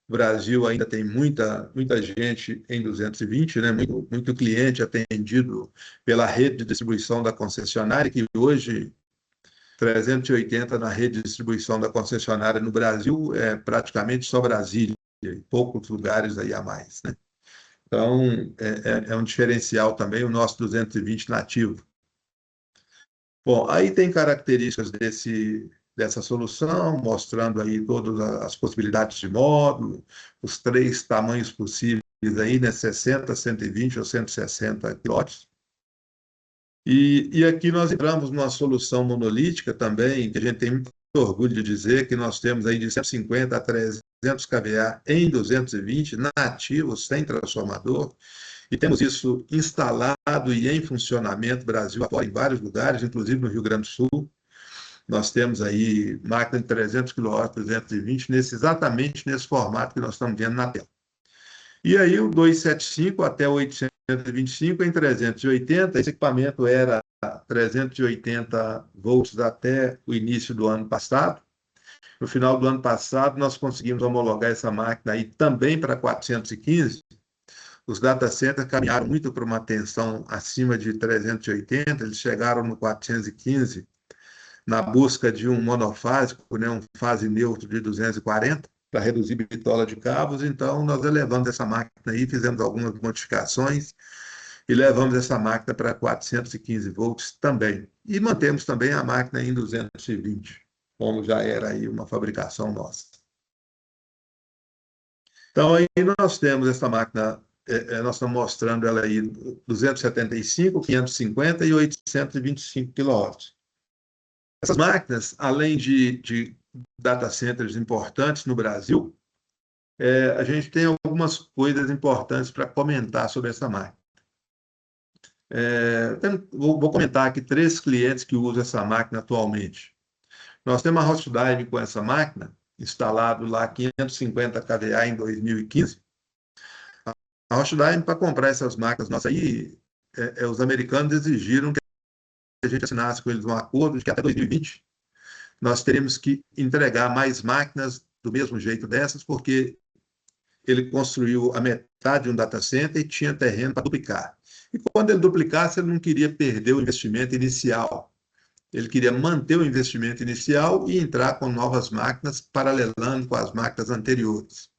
o Brasil ainda tem muita gente em 220, né? Muito cliente atendido pela rede de distribuição da concessionária, que hoje 380 na rede de distribuição da concessionária no Brasil é praticamente só Brasília, e poucos lugares aí a mais, né? Então, é um diferencial também o nosso 220 nativo. Bom, aí tem características dessa solução, mostrando aí todas as possibilidades de módulo, os 3 tamanhos possíveis aí, né? 60, 120 ou 160 kW. E aqui nós entramos numa solução monolítica também, que a gente tem muito orgulho de dizer que nós temos aí de 150 a 300 kVA em 220, nativos, sem transformador, e temos isso instalado e em funcionamento Brasil afora, em vários lugares, inclusive no Rio Grande do Sul. Nós temos aí máquina de 300 kW, 220, exatamente nesse formato que nós estamos vendo na tela. E aí o 275 até 825 em 380, esse equipamento era 380 volts até o início do ano passado. No final do ano passado, nós conseguimos homologar essa máquina aí também para 415. Os data centers caminharam muito para uma tensão acima de 380, eles chegaram no 415 na busca de um monofásico, né, um fase neutro de 240, para reduzir bitola de cabos. Então, nós elevamos essa máquina aí, fizemos algumas modificações e levamos essa máquina para 415 volts também. E mantemos também a máquina em 220, como já era aí uma fabricação nossa. Então, aí nós temos essa máquina, nós estamos mostrando ela aí 275, 550 e 825 kW. Essas máquinas, além de data centers importantes no Brasil, a gente tem algumas coisas importantes para comentar sobre essa máquina. Vou comentar aqui 3 clientes que usam essa máquina atualmente. Nós temos a Hotdime com essa máquina, instalado lá 550 kVA em 2015. A Hotdime, para comprar essas máquinas nossas aí, os americanos exigiram que a gente assinasse com eles um acordo de que até 2020 nós teríamos que entregar mais máquinas do mesmo jeito dessas, porque ele construiu a metade de um data center e tinha terreno para duplicar. E quando ele duplicasse, ele não queria perder o investimento inicial. Ele queria manter o investimento inicial e entrar com novas máquinas, paralelando com as máquinas anteriores.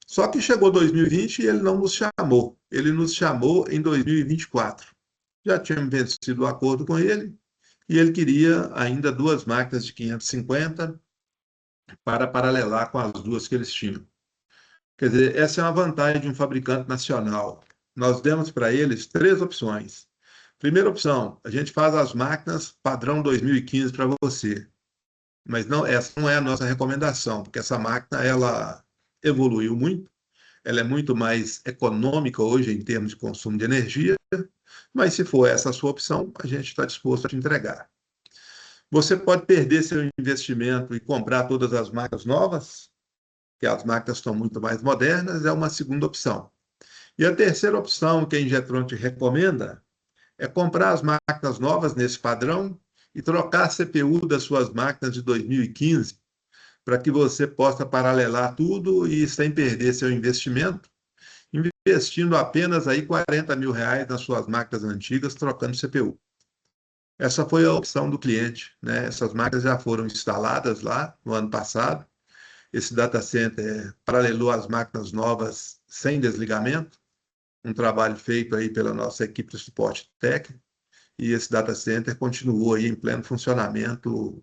Só que chegou 2020 e ele não nos chamou. Ele nos chamou em 2024. Já tínhamos vencido o acordo com ele e ele queria ainda 2 máquinas de 550 para paralelar com as 2 que eles tinham. Quer dizer, essa é uma vantagem de um fabricante nacional. Nós demos para eles 3 opções. Primeira opção, a gente faz as máquinas padrão 2015 para você. Mas não, essa não é a nossa recomendação, porque essa máquina ela evoluiu muito, ela é muito mais econômica hoje em termos de consumo de energia, mas se for essa a sua opção, a gente está disposto a te entregar. Você pode perder seu investimento e comprar todas as máquinas novas, que as máquinas estão muito mais modernas, é uma segunda opção. E a terceira opção que a Ingetron te recomenda é comprar as máquinas novas nesse padrão e trocar a CPU das suas máquinas de 2015 para que você possa paralelar tudo e sem perder seu investimento, investindo apenas aí R$ 40.000 nas suas máquinas antigas, trocando CPU. Essa foi a opção do cliente, né? Essas máquinas já foram instaladas lá no ano passado. Esse data center paralelou as máquinas novas sem desligamento, um trabalho feito aí pela nossa equipe de suporte técnico, e esse data center continuou aí em pleno funcionamento,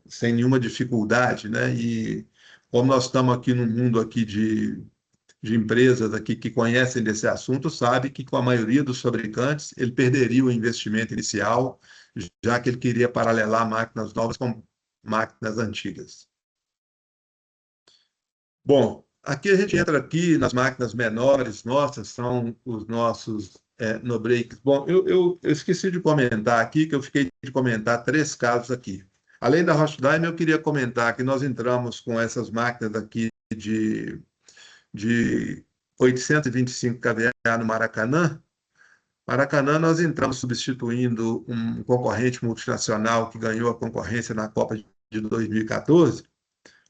sem nenhuma dificuldade, né? E como nós estamos aqui no mundo aqui de empresas aqui que conhecem desse assunto, sabe que com a maioria dos fabricantes ele perderia o investimento inicial, já que ele queria paralelar máquinas novas com máquinas antigas. Bom, aqui a gente entra aqui nas máquinas menores nossas, são os nossos no-breaks. Bom, eu esqueci de comentar aqui, que eu fiquei de comentar 3 casos aqui. Além da Rochdime, eu queria comentar que nós entramos com essas máquinas aqui de 825 kVA no Maracanã. Maracanã, nós entramos substituindo um concorrente multinacional que ganhou a concorrência na Copa de 2014.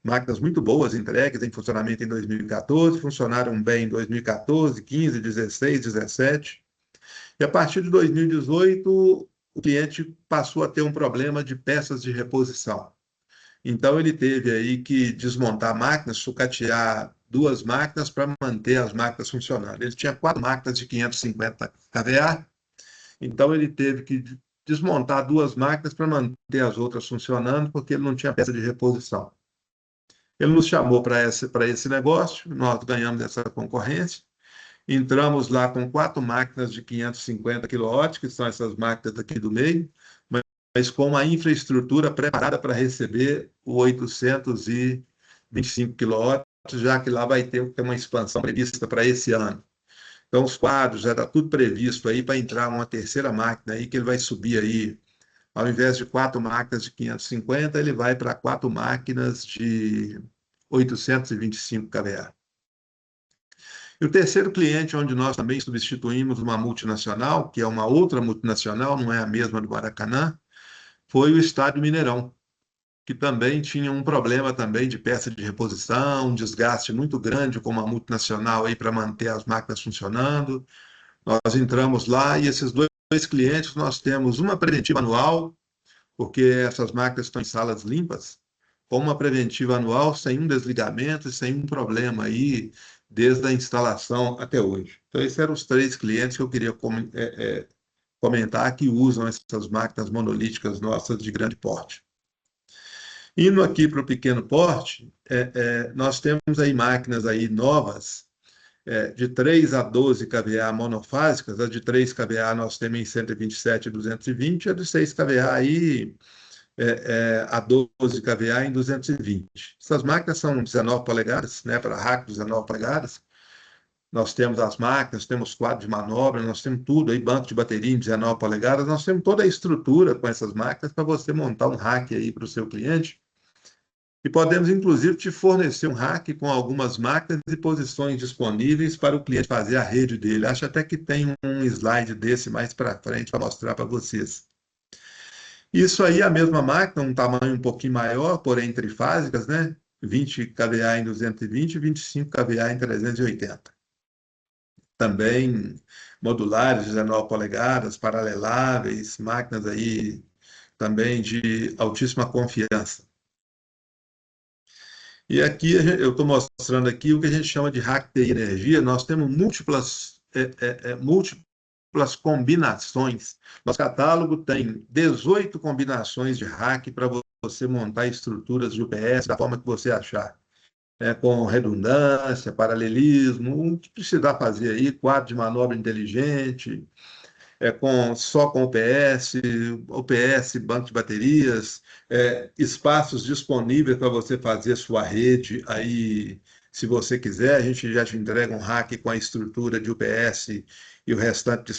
Máquinas muito boas, entregues em funcionamento em 2014, funcionaram bem em 2014, 15, 16, 17. E a partir de 2018, o cliente passou a ter um problema de peças de reposição. Então, ele teve aí que desmontar máquinas, sucatear 2 máquinas para manter as máquinas funcionando. Ele tinha 4 máquinas de 550 kVA, então ele teve que desmontar 2 máquinas para manter as outras funcionando, porque ele não tinha peça de reposição. Ele nos chamou para esse negócio, nós ganhamos essa concorrência, entramos lá com 4 máquinas de 550 kW, que são essas máquinas aqui do meio, mas com uma infraestrutura preparada para receber o 825 kW, já que lá vai ter uma expansão prevista para esse ano. Então, os quadros já está tudo previsto aí para entrar uma terceira máquina aí, que ele vai subir aí, ao invés de 4 máquinas de 550, ele vai para 4 máquinas de 825 kVA. E o terceiro cliente, onde nós também substituímos uma multinacional, que é uma outra multinacional, não é a mesma do Maracanã, foi o Estádio Mineirão, que também tinha um problema também de peça de reposição, um desgaste muito grande com uma multinacional aí para manter as máquinas funcionando. Nós entramos lá e esses dois clientes nós temos uma preventiva anual, porque essas máquinas estão em salas limpas, com uma preventiva anual sem um desligamento e sem um problema aí desde a instalação até hoje. Então, esses eram os 3 clientes que eu queria comentar que usam essas máquinas monolíticas nossas de grande porte. Indo aqui para o pequeno porte, nós temos aí máquinas aí novas, de 3 a 12 kVA monofásicas. A de 3 kVA nós temos em 127 e 220, a de 6 kVA aí a 12 kVA em 220. Essas máquinas são 19 polegadas, né, para rack 19 polegadas. Nós temos as máquinas, temos quadro de manobra, nós temos tudo aí, banco de bateria em 19 polegadas, nós temos toda a estrutura com essas máquinas para você montar um rack aí para o seu cliente. E podemos, inclusive, te fornecer um rack com algumas máquinas e posições disponíveis para o cliente fazer a rede dele. Acho até que tem um slide desse mais para frente para mostrar para vocês. Isso aí é a mesma máquina, um tamanho um pouquinho maior, porém trifásicas, né? 20 kVA em 220 e 25 kVA em 380. Também modulares, 19 polegadas, paraleláveis, máquinas aí também de altíssima confiança. E aqui eu estou mostrando aqui o que a gente chama de rack de energia. Nós temos múltiplas combinações. Nosso catálogo tem 18 combinações de rack para você montar estruturas de UPS da forma que você achar. Com redundância, paralelismo, o que precisar fazer aí, quadro de manobra inteligente, só com OPS, banco de baterias, espaços disponíveis para você fazer sua rede aí, se você quiser, a gente já te entrega um rack com a estrutura de UPS e o restante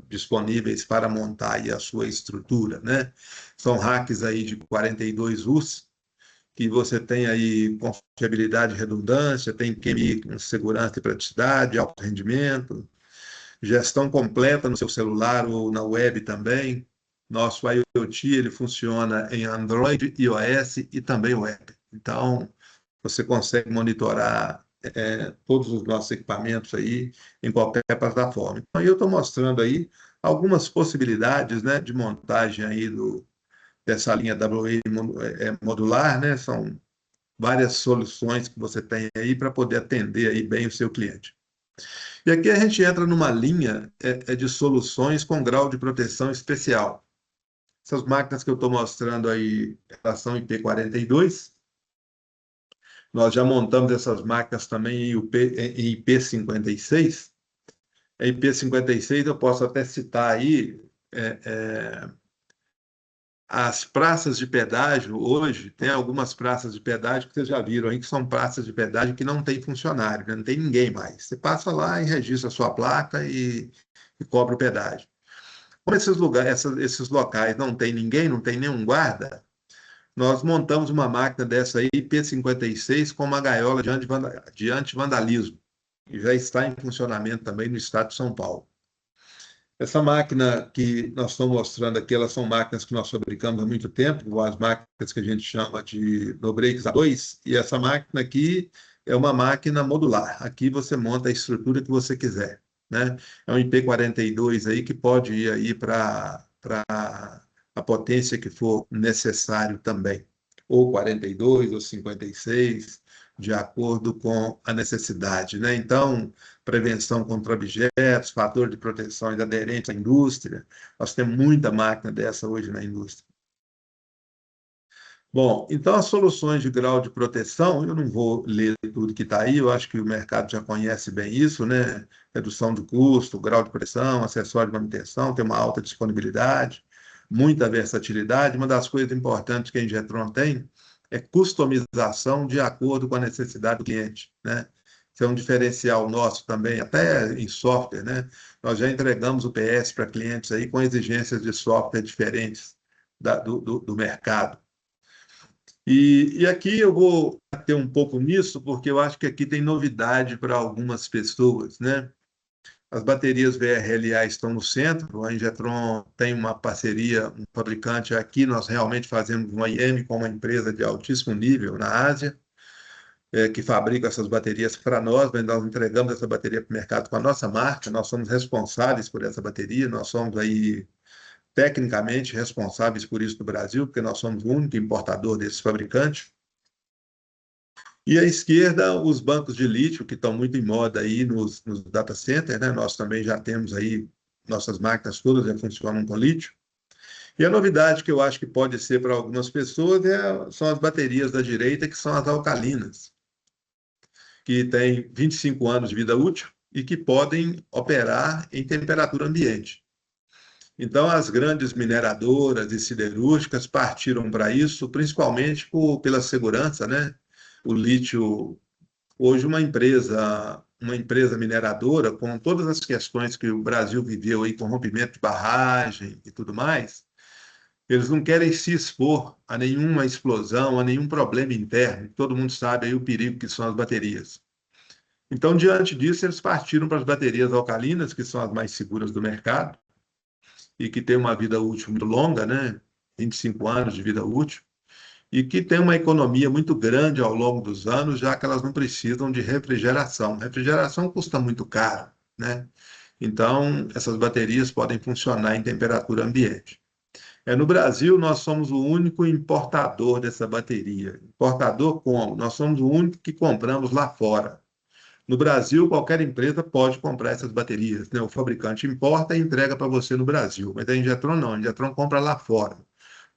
disponíveis para montar aí a sua estrutura, né? São racks aí de 42 US, que você tem aí confiabilidade e redundância, tem QMI com segurança e praticidade, alto rendimento, gestão completa no seu celular ou na web também, Nosso IoT ele funciona em Android, iOS e também web. Então, você consegue monitorar todos os nossos equipamentos aí em qualquer plataforma. Então, eu estou mostrando aí algumas possibilidades, né, de montagem aí dessa linha WA modular, né? São várias soluções que você tem aí para poder atender aí bem o seu cliente. E aqui a gente entra numa linha de soluções com grau de proteção especial. Essas máquinas que eu estou mostrando aí, elas são IP42. Nós já montamos essas máquinas também em IP56. A IP56 eu posso até citar aí as praças de pedágio. Hoje tem algumas praças de pedágio que vocês já viram aí, que são praças de pedágio que não tem funcionário, né? Não tem ninguém mais. Você passa lá e registra a sua placa e cobra o pedágio. Como esses lugares, esses locais não tem ninguém, não tem nenhum guarda, nós montamos uma máquina dessa aí, P56, com uma gaiola de antivandalismo, e já está em funcionamento também no estado de São Paulo. Essa máquina que nós estamos mostrando aqui, elas são máquinas que nós fabricamos há muito tempo, as máquinas que a gente chama de no-breaks A2, e essa máquina aqui é uma máquina modular. Aqui você monta a estrutura que você quiser, né? É um IP42 aí que pode ir aí para a potência que for necessário também, ou 42 ou 56, de acordo com a necessidade, né? Então, prevenção contra objetos, fator de proteção aderente à indústria. Nós temos muita máquina dessa hoje na indústria. Bom, então as soluções de grau de proteção, eu não vou ler tudo que está aí, eu acho que o mercado já conhece bem isso, né? Redução de custo, grau de proteção, acessório de manutenção, tem uma alta disponibilidade, muita versatilidade. Uma das coisas importantes que a Ingetron tem é customização de acordo com a necessidade do cliente, né? Isso é um diferencial nosso também, até em software, né? Nós já entregamos o PS para clientes aí com exigências de software diferentes do mercado. E aqui eu vou bater um pouco nisso, porque eu acho que aqui tem novidade para algumas pessoas, né? As baterias VRLA estão no centro, a Ingetron tem uma parceria, um fabricante aqui, nós realmente fazemos uma IM com uma empresa de altíssimo nível na Ásia, que fabrica essas baterias para nós, mas nós entregamos essa bateria para o mercado com a nossa marca, nós somos responsáveis por essa bateria, nós somos aí tecnicamente responsáveis por isso no Brasil, porque nós somos o único importador desse fabricante. E à esquerda, os bancos de lítio, que estão muito em moda aí nos data centers, né? Nós também já temos aí, nossas máquinas todas já funcionam com lítio. E a novidade que eu acho que pode ser para algumas pessoas são as baterias da direita, que são as alcalinas, que têm 25 anos de vida útil e que podem operar em temperatura ambiente. Então, as grandes mineradoras e siderúrgicas partiram para isso, principalmente pela segurança, né? O lítio, hoje uma empresa mineradora, com todas as questões que o Brasil viveu aí, com rompimento de barragem e tudo mais, eles não querem se expor a nenhuma explosão, a nenhum problema interno. Todo mundo sabe aí o perigo que são as baterias. Então, diante disso, eles partiram para as baterias alcalinas, que são as mais seguras do mercado, e que tem uma vida útil muito longa, né? 25 anos de vida útil, e que tem uma economia muito grande ao longo dos anos, já que elas não precisam de refrigeração. Refrigeração custa muito caro, né? Então, essas baterias podem funcionar em temperatura ambiente. No Brasil, nós somos o único importador dessa bateria. Importador como? Nós somos o único que compramos lá fora. No Brasil, qualquer empresa pode comprar essas baterias, né? O fabricante importa e entrega para você no Brasil, mas a Ingetron não, a Ingetron compra lá fora.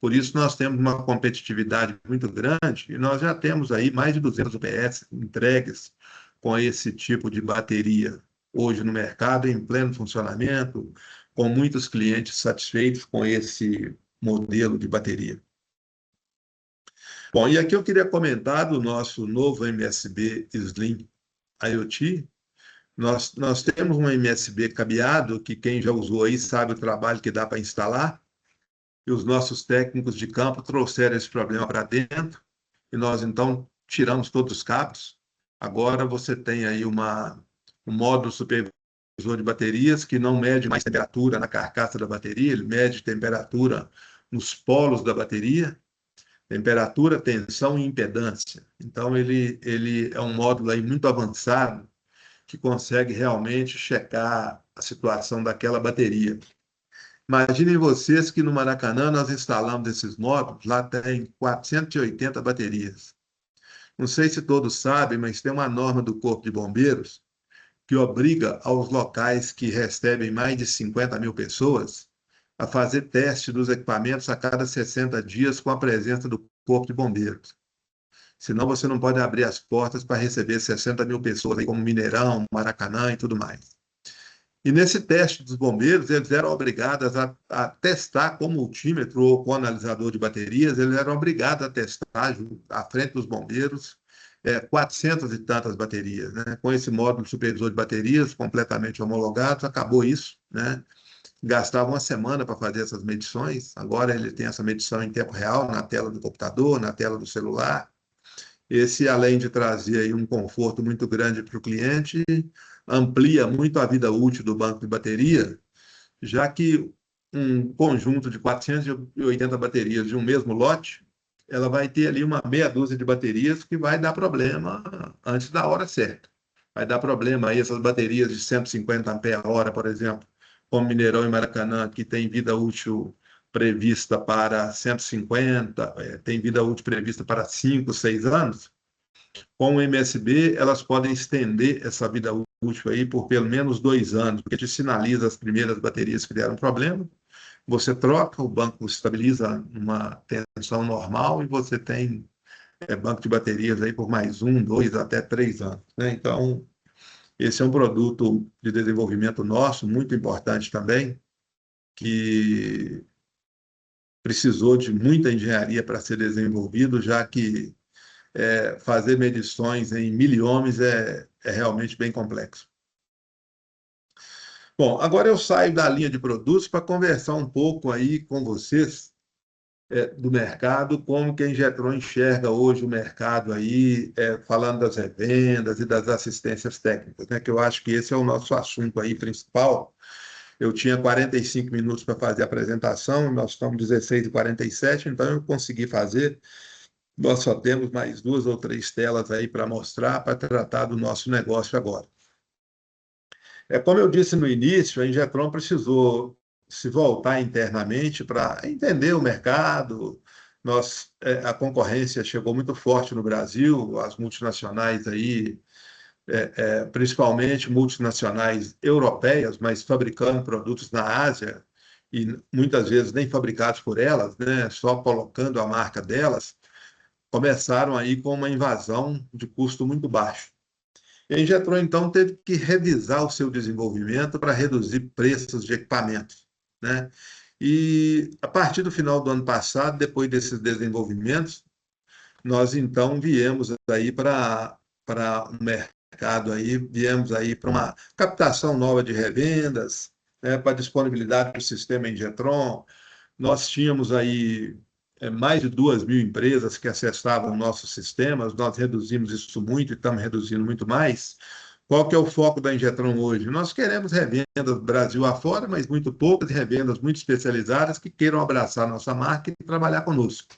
Por isso, nós temos uma competitividade muito grande e nós já temos aí mais de 200 UPS entregues com esse tipo de bateria hoje no mercado, em pleno funcionamento, com muitos clientes satisfeitos com esse modelo de bateria. Bom, e aqui eu queria comentar do nosso novo MSB Slim IoT. Nós temos um MSB cabeado, que quem já usou aí sabe o trabalho que dá para instalar, e os nossos técnicos de campo trouxeram esse problema para dentro, e nós então tiramos todos os cabos. Agora você tem aí um módulo supervisor de baterias, que não mede mais temperatura na carcaça da bateria, ele mede temperatura nos polos da bateria, temperatura, tensão e impedância. Então, ele é um módulo aí muito avançado que consegue realmente checar a situação daquela bateria. Imaginem vocês que no Maracanã nós instalamos esses módulos, lá tem 480 baterias. Não sei se todos sabem, mas tem uma norma do Corpo de Bombeiros que obriga aos locais que recebem mais de 50 mil pessoas a fazer teste dos equipamentos a cada 60 dias com a presença do Corpo de Bombeiros. Senão você não pode abrir as portas para receber 60 mil pessoas, aí, como Mineirão, Maracanã e tudo mais. E nesse teste dos bombeiros, eles eram obrigados a testar com multímetro ou com analisador de baterias, eles eram obrigados a testar à frente dos bombeiros 400 e tantas baterias, né? Com esse módulo supervisor de baterias completamente homologado, acabou isso, né? Gastava uma semana para fazer essas medições, agora ele tem essa medição em tempo real, na tela do computador, na tela do celular. Esse, além de trazer aí um conforto muito grande para o cliente, amplia muito a vida útil do banco de bateria, já que um conjunto de 480 baterias de um mesmo lote, ela vai ter ali uma meia dúzia de baterias que vai dar problema antes da hora certa. Vai dar problema aí essas baterias de 150 ampere-hora, por exemplo, como Mineirão e Maracanã, que tem vida útil prevista para 150, tem vida útil prevista para 5, 6 anos. Com o MSB, elas podem estender essa vida útil aí por pelo menos 2 anos, porque te sinaliza as primeiras baterias que deram problema, você troca, o banco estabiliza uma tensão normal e você tem banco de baterias aí por mais 1, 2, até 3 anos, né? Então, esse é um produto de desenvolvimento nosso, muito importante também, que precisou de muita engenharia para ser desenvolvido, já que fazer medições em miliohmes é realmente bem complexo. Bom, agora eu saio da linha de produtos para conversar um pouco aí com vocês do mercado, como que a Ingetron enxerga hoje o mercado aí, falando das revendas e das assistências técnicas, né, que eu acho que esse é o nosso assunto aí principal. Eu tinha 45 minutos para fazer a apresentação, nós estamos 16h47, então eu consegui fazer. Nós só temos mais 2 ou 3 telas aí para mostrar, para tratar do nosso negócio agora. Como eu disse no início, a Ingetron precisou se voltar internamente para entender o mercado. A concorrência chegou muito forte no Brasil, as multinacionais aí, principalmente multinacionais europeias, mas fabricando produtos na Ásia, e muitas vezes nem fabricados por elas, né, só colocando a marca delas, começaram aí com uma invasão de custo muito baixo. E a Ingetron, então, teve que revisar o seu desenvolvimento para reduzir preços de equipamentos, né? E, a partir do final do ano passado, depois desses desenvolvimentos, nós, então, viemos aí para o mercado, aí, viemos aí para uma captação nova de revendas, né, para disponibilidade do sistema Ingetron. Nós tínhamos aí mais de 2.000 empresas que acessavam nossos sistemas, nós reduzimos isso muito e estamos reduzindo muito mais. Qual que é o foco da Ingetron hoje? Nós queremos revendas Brasil afora, mas muito poucas, revendas muito especializadas que queiram abraçar nossa marca e trabalhar conosco.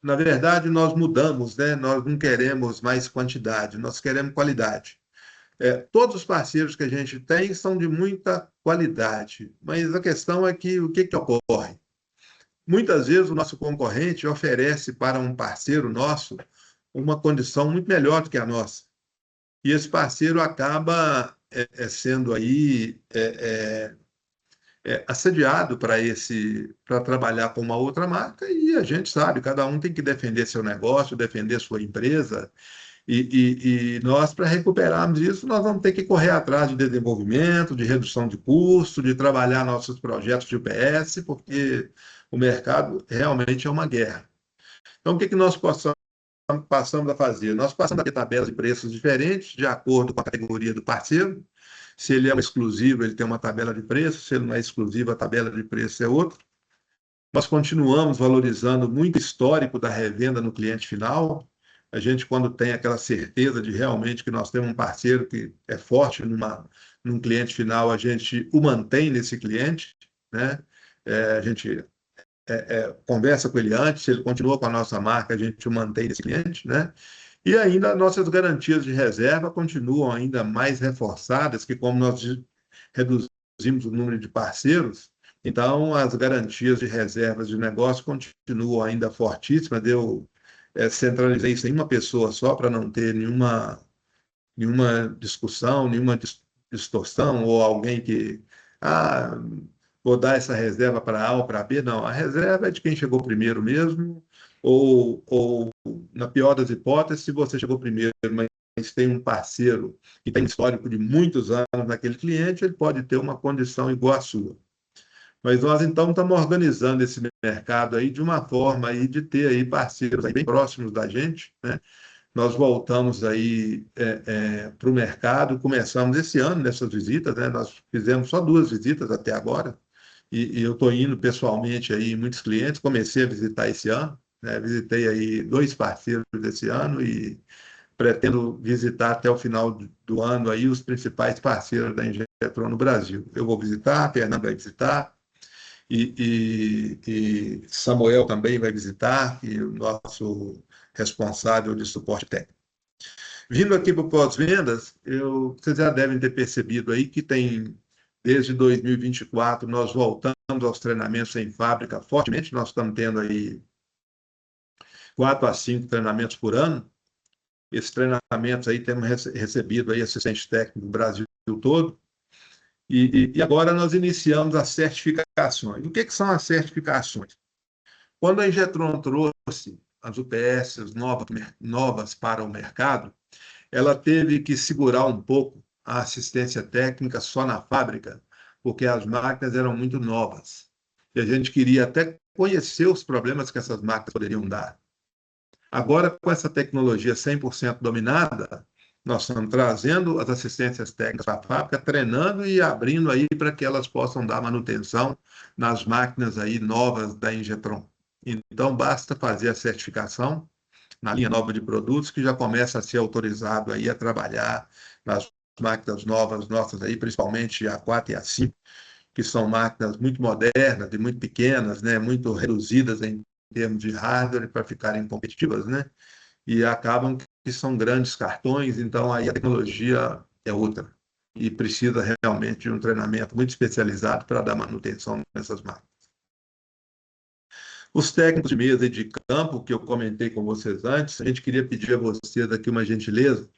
Na verdade, nós mudamos, né? Nós não queremos mais quantidade, nós queremos qualidade. Todos os parceiros que a gente tem são de muita qualidade, mas a questão é que o que ocorre? Muitas vezes o nosso concorrente oferece para um parceiro nosso uma condição muito melhor do que a nossa. E esse parceiro acaba sendo aí assediado para trabalhar com uma outra marca, e a gente sabe, cada um tem que defender seu negócio, defender sua empresa, e nós, para recuperarmos isso, nós vamos ter que correr atrás de desenvolvimento, de redução de custo, de trabalhar nossos projetos de UPS, porque o mercado realmente é uma guerra. Então, o que nós passamos a fazer? Nós passamos a ter tabelas de preços diferentes, de acordo com a categoria do parceiro. Se ele é um exclusivo, ele tem uma tabela de preço; se ele não é exclusivo, a tabela de preço é outra. Nós continuamos valorizando muito o histórico da revenda no cliente final. A gente, quando tem aquela certeza de realmente que nós temos um parceiro que é forte num cliente final, a gente o mantém nesse cliente, né? A gente conversa com ele antes, se ele continua com a nossa marca, a gente o mantém nesse cliente, né? E ainda nossas garantias de reserva continuam ainda mais reforçadas, que como nós reduzimos o número de parceiros, então as garantias de reservas de negócio continuam ainda fortíssimas. Eu centralizei isso em uma pessoa só para não ter nenhuma discussão, nenhuma distorção, ou alguém que vou dar essa reserva para A ou para B. Não, a reserva é de quem chegou primeiro mesmo, ou na pior das hipóteses, se você chegou primeiro, mas tem um parceiro que tem histórico de muitos anos naquele cliente, ele pode ter uma condição igual à sua. Mas nós, então, estamos organizando esse mercado aí de uma forma aí de ter aí parceiros aí bem próximos da gente, né? Nós voltamos aí para o mercado, começamos esse ano nessas visitas, né? Nós fizemos só 2 visitas até agora, e eu estou indo pessoalmente aí em muitos clientes, comecei a visitar esse ano, né? Visitei aí 2 parceiros esse ano e pretendo visitar até o final do ano aí os principais parceiros da Injetron no Brasil. Eu vou visitar, a Fernanda vai visitar, e Samuel também vai visitar, e o nosso responsável de suporte técnico. Vindo aqui para o pós-vendas, vocês já devem ter percebido aí que desde 2024, nós voltamos aos treinamentos em fábrica fortemente. Nós estamos tendo aí 4 a 5 treinamentos por ano. Esses treinamentos aí temos recebido aí assistentes técnicos do Brasil todo. E agora nós iniciamos as certificações. O que são as certificações? Quando a Injetron trouxe as UPS novas para o mercado, ela teve que segurar um pouco a assistência técnica só na fábrica, porque as máquinas eram muito novas. E a gente queria até conhecer os problemas que essas máquinas poderiam dar. Agora, com essa tecnologia 100% dominada, nós estamos trazendo as assistências técnicas para a fábrica, treinando e abrindo aí para que elas possam dar manutenção nas máquinas aí novas da Injetron. Então, basta fazer a certificação na linha nova de produtos, que já começa a ser autorizado aí a trabalhar nas máquinas novas nossas aí, principalmente a 4 e a 5, que são máquinas muito modernas e muito pequenas, né, muito reduzidas em termos de hardware para ficarem competitivas, né? E acabam que são grandes cartões, então aí a tecnologia é outra. E precisa realmente de um treinamento muito especializado para dar manutenção nessas máquinas. Os técnicos de mesa e de campo, que eu comentei com vocês antes, a gente queria pedir a vocês aqui uma gentileza.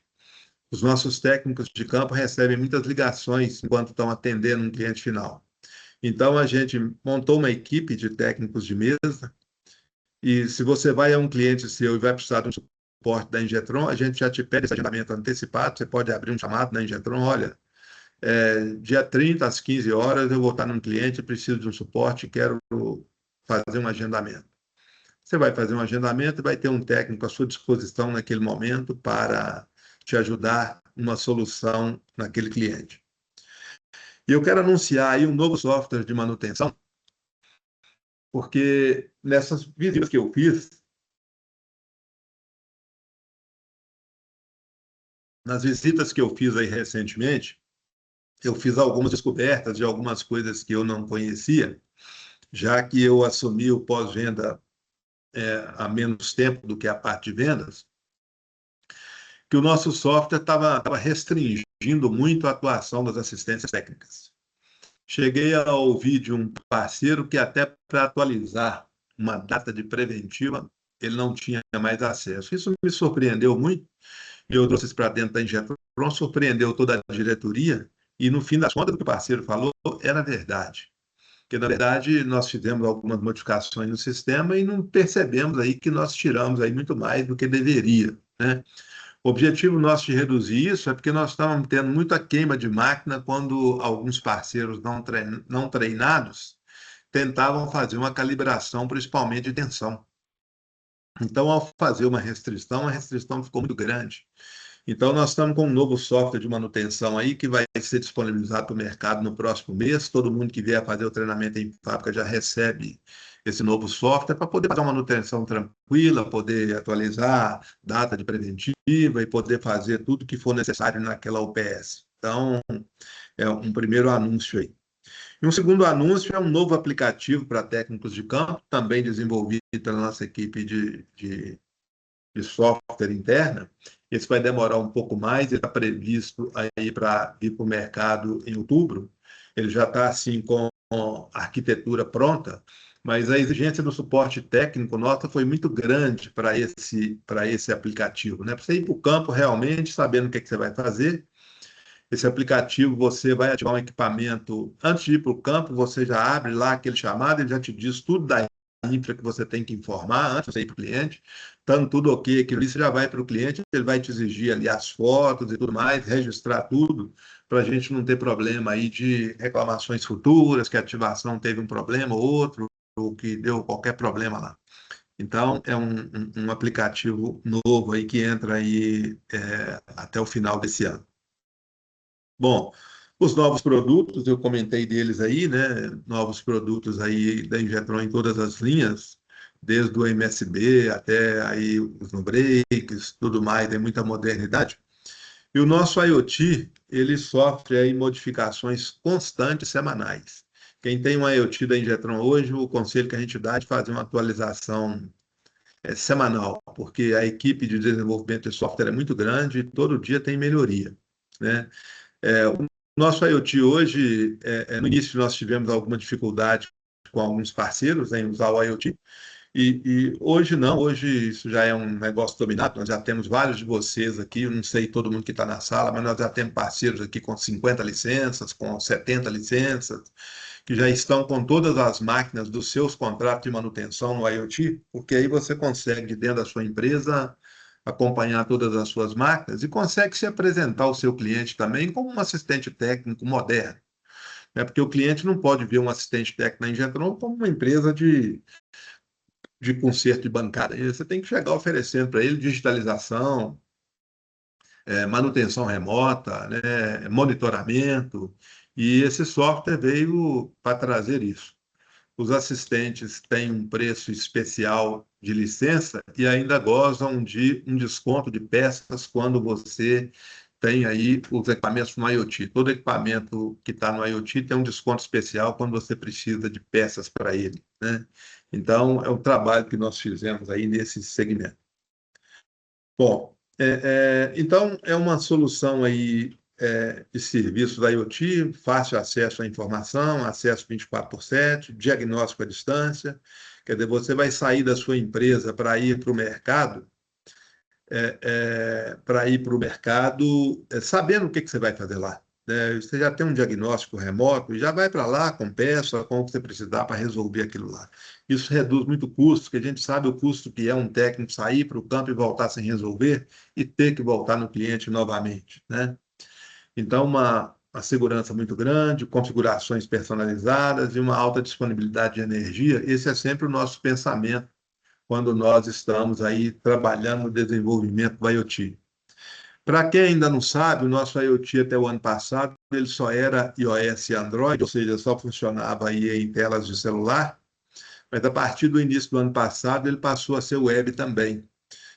Os nossos técnicos de campo recebem muitas ligações enquanto estão atendendo um cliente final. Então, a gente montou uma equipe de técnicos de mesa, e se você vai a um cliente seu e vai precisar de um suporte da Injetron, a gente já te pede esse agendamento antecipado, você pode abrir um chamado na Injetron, olha, dia 30 às 15 horas eu vou estar num cliente, preciso de um suporte, quero fazer um agendamento. Você vai fazer um agendamento e vai ter um técnico à sua disposição naquele momento para te ajudar numa solução naquele cliente. E eu quero anunciar aí um novo software de manutenção, porque nessas visitas que eu fiz, nas visitas que eu fiz aí recentemente, eu fiz algumas descobertas de algumas coisas que eu não conhecia, já que eu assumi o pós-venda há menos tempo do que a parte de vendas, que o nosso software estava restringindo muito a atuação das assistências técnicas. Cheguei a ouvir de um parceiro que até para atualizar uma data de preventiva, ele não tinha mais acesso. Isso me surpreendeu muito, e eu trouxe isso para dentro da Injetron, surpreendeu toda a diretoria, e no fim das contas, o que o parceiro falou era verdade. Porque, na verdade, nós fizemos algumas modificações no sistema e não percebemos aí que nós tiramos aí muito mais do que deveria, né? O objetivo nosso de reduzir isso é porque nós estávamos tendo muita queima de máquina quando alguns parceiros não treinados tentavam fazer uma calibração, principalmente de tensão. Então, ao fazer uma restrição, a restrição ficou muito grande. Então, nós estamos com um novo software de manutenção aí que vai ser disponibilizado para o mercado no próximo mês. Todo mundo que vier fazer o treinamento em fábrica já recebe esse novo software para poder fazer uma manutenção tranquila, poder atualizar data de preventiva e poder fazer tudo que for necessário naquela UPS. Então, é um primeiro anúncio aí. E um segundo anúncio é um novo aplicativo para técnicos de campo, também desenvolvido pela nossa equipe de software interna. Esse vai demorar um pouco mais, ele está previsto aí para ir para o mercado em outubro. Ele já está assim com a arquitetura pronta, mas a exigência do suporte técnico nossa foi muito grande para esse aplicativo, né? Para você ir para o campo realmente, sabendo o que você vai fazer. Esse aplicativo, você vai ativar um equipamento, antes de ir para o campo, você já abre lá aquele chamado, ele já te diz tudo da infra que você tem que informar antes de você ir para o cliente. Estando tudo ok, aquilo ali você já vai para o cliente, ele vai te exigir ali as fotos e tudo mais, registrar tudo, para a gente não ter problema aí de reclamações futuras, que a ativação teve um problema ou outro, ou que deu qualquer problema lá. Então, é um aplicativo novo aí que entra aí até o final desse ano. Bom, os novos produtos, eu comentei deles aí, né? Novos produtos aí da Ingetron em todas as linhas, desde o MSB até aí os no-breaks, tudo mais, tem muita modernidade. E o nosso IoT, ele sofre aí modificações constantes, semanais. Quem tem um IoT da Ingetron hoje, o conselho que a gente dá é de fazer uma atualização semanal, porque a equipe de desenvolvimento de software é muito grande e todo dia tem melhoria, né? O nosso IoT hoje, no início nós tivemos alguma dificuldade com alguns parceiros em usar o IoT, e hoje não, hoje isso já é um negócio dominado, nós já temos vários de vocês aqui, eu não sei todo mundo que está na sala, mas nós já temos parceiros aqui com 50 licenças, com 70 licenças, que já estão com todas as máquinas dos seus contratos de manutenção no IoT, porque aí você consegue, dentro da sua empresa, acompanhar todas as suas máquinas e consegue se apresentar ao seu cliente também como um assistente técnico moderno. Né? Porque o cliente não pode ver um assistente técnico na Ingetron como uma empresa de conserto de bancada. E você tem que chegar oferecendo para ele digitalização, manutenção remota, né? Monitoramento, e esse software veio para trazer isso. Os assistentes têm um preço especial de licença e ainda gozam de um desconto de peças quando você tem aí os equipamentos no IoT. Todo equipamento que está no IoT tem um desconto especial quando você precisa de peças para ele, né? Então, é um trabalho que nós fizemos aí nesse segmento. Bom, então é uma solução aí de serviço da IoT, fácil acesso à informação, acesso 24/7, diagnóstico à distância. Quer dizer, você vai sair da sua empresa para ir para o mercado, sabendo o que você vai fazer lá. Né? Você já tem um diagnóstico remoto e já vai para lá com peça, com o que você precisar para resolver aquilo lá. Isso reduz muito o custo, porque a gente sabe o custo que é um técnico sair para o campo e voltar sem resolver e ter que voltar no cliente novamente, né? Então, uma segurança muito grande, configurações personalizadas e uma alta disponibilidade de energia, esse é sempre o nosso pensamento quando nós estamos aí trabalhando no desenvolvimento do IoT. Para quem ainda não sabe, o nosso IoT até o ano passado, ele só era iOS e Android, ou seja, só funcionava aí em telas de celular, mas a partir do início do ano passado, ele passou a ser web também.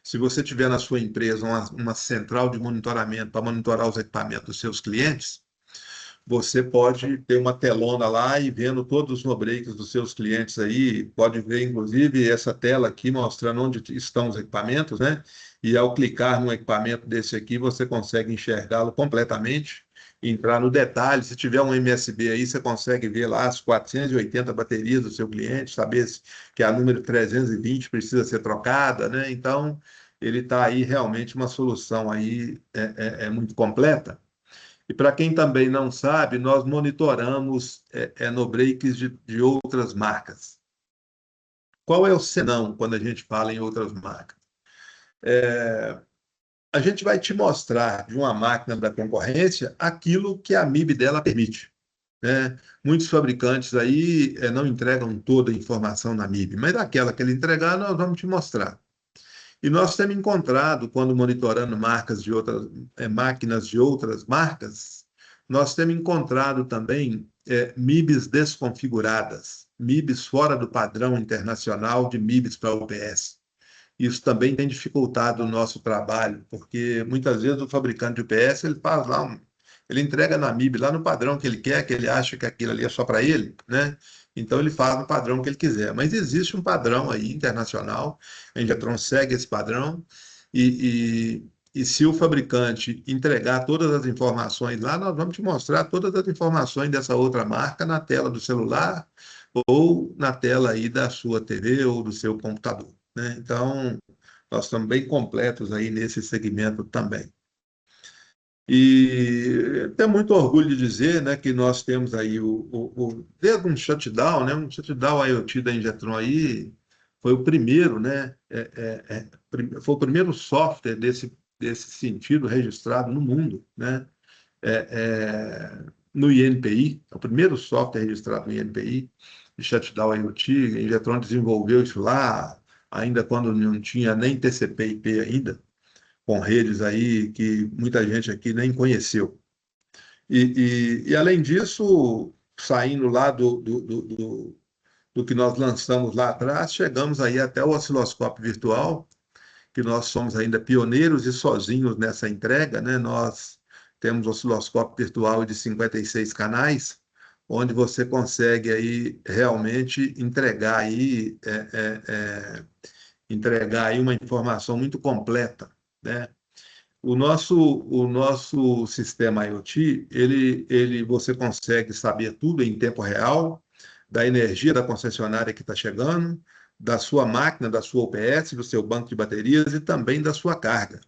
Se você tiver na sua empresa uma central de monitoramento para monitorar os equipamentos dos seus clientes, você pode ter uma telona lá e vendo todos os no-breaks dos seus clientes aí, pode ver inclusive essa tela aqui mostrando onde estão os equipamentos, né? E ao clicar no equipamento desse aqui, você consegue enxergá-lo completamente, entrar no detalhe. Se tiver um MSB aí, você consegue ver lá as 480 baterias do seu cliente, saber que a número 320 precisa ser trocada, né? Então, ele está aí realmente uma solução aí muito completa. E para quem também não sabe, nós monitoramos no-breaks de outras marcas. Qual é o senão quando a gente fala em outras marcas? A gente vai te mostrar de uma máquina da concorrência aquilo que a MIB dela permite, né? Muitos fabricantes aí não entregam toda a informação na MIB, mas daquela que ele entregar, nós vamos te mostrar. E nós temos encontrado, quando monitorando máquinas de outras marcas, nós temos encontrado também MIBs desconfiguradas, MIBs fora do padrão internacional de MIBs para UPS. Isso também tem dificultado o nosso trabalho, porque muitas vezes o fabricante de UPS ele faz lá ele entrega na MIB lá no padrão que ele quer, que ele acha que aquilo ali é só para ele, né? Então ele faz no padrão que ele quiser. Mas existe um padrão aí internacional, a Ingetron segue esse padrão, e se o fabricante entregar todas as informações lá, nós vamos te mostrar todas as informações dessa outra marca na tela do celular ou na tela aí da sua TV ou do seu computador, né? Então, nós estamos bem completos aí nesse segmento também. E tenho muito orgulho de dizer, né, que nós temos aí desde um shutdown, né, um shutdown IoT da Ingetron aí, foi o primeiro, né, foi o primeiro software desse sentido registrado no mundo, né, no INPI, é o primeiro software registrado no INPI, de shutdown IoT. A Ingetron desenvolveu isso lá, ainda quando não tinha nem TCP/IP ainda, com redes aí que muita gente aqui nem conheceu. E além disso, saindo lá do que nós lançamos lá atrás, chegamos aí até o osciloscópio virtual, que nós somos ainda pioneiros e sozinhos nessa entrega, né? Nós temos osciloscópio virtual de 56 canais, onde você consegue aí realmente entregar aí uma informação muito completa, né? O nosso sistema IoT, você consegue saber tudo em tempo real, da energia da concessionária que está chegando, da sua máquina, da sua UPS, do seu banco de baterias e também da sua carga.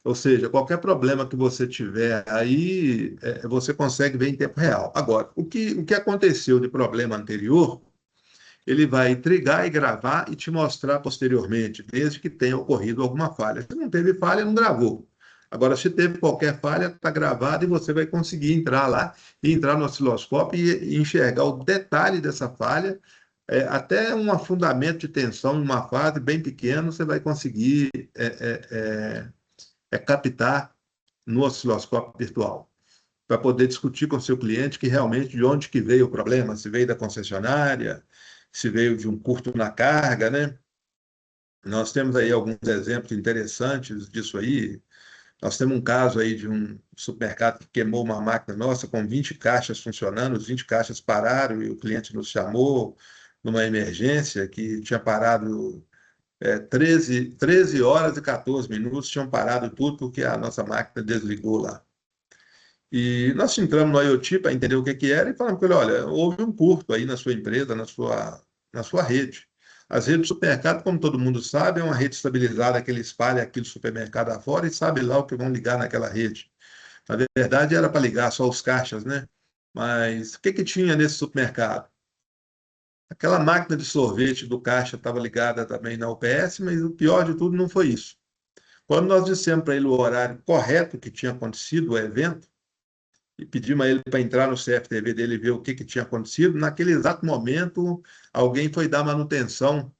Ou seja, qualquer problema que você tiver aí, você consegue ver em tempo real. Agora, o que aconteceu de problema anterior, ele vai trigar e gravar e te mostrar posteriormente, desde que tenha ocorrido alguma falha. Se não teve falha, não gravou. Agora, se teve qualquer falha, está gravado e você vai conseguir entrar lá e entrar no osciloscópio e enxergar o detalhe dessa falha, até um afundamento de tensão em uma fase bem pequena, você vai conseguir captar no osciloscópio virtual, para poder discutir com o seu cliente que realmente de onde que veio o problema, se veio da concessionária, se veio de um curto na carga, né? Nós temos aí alguns exemplos interessantes disso aí. Nós temos um caso aí de um supermercado que queimou uma máquina nossa com 20 caixas funcionando, os 20 caixas pararam e o cliente nos chamou numa emergência que tinha parado 13 horas e 14 minutos, tinham parado tudo porque a nossa máquina desligou lá. E nós entramos no IoT para entender o que era e falamos com ele, olha, houve um curto aí na sua empresa, na sua rede. As redes de supermercado, como todo mundo sabe, é uma rede estabilizada que ele espalha aquilo supermercado afora e sabe lá o que vão ligar naquela rede. Na verdade, era para ligar só os caixas, né? Mas o que tinha nesse supermercado? Aquela máquina de sorvete do caixa estava ligada também na UPS, mas o pior de tudo não foi isso. Quando nós dissemos para ele o horário correto que tinha acontecido o evento, e pedimos a ele para entrar no CFTV dele e ver o que tinha acontecido, naquele exato momento, alguém foi dar manutenção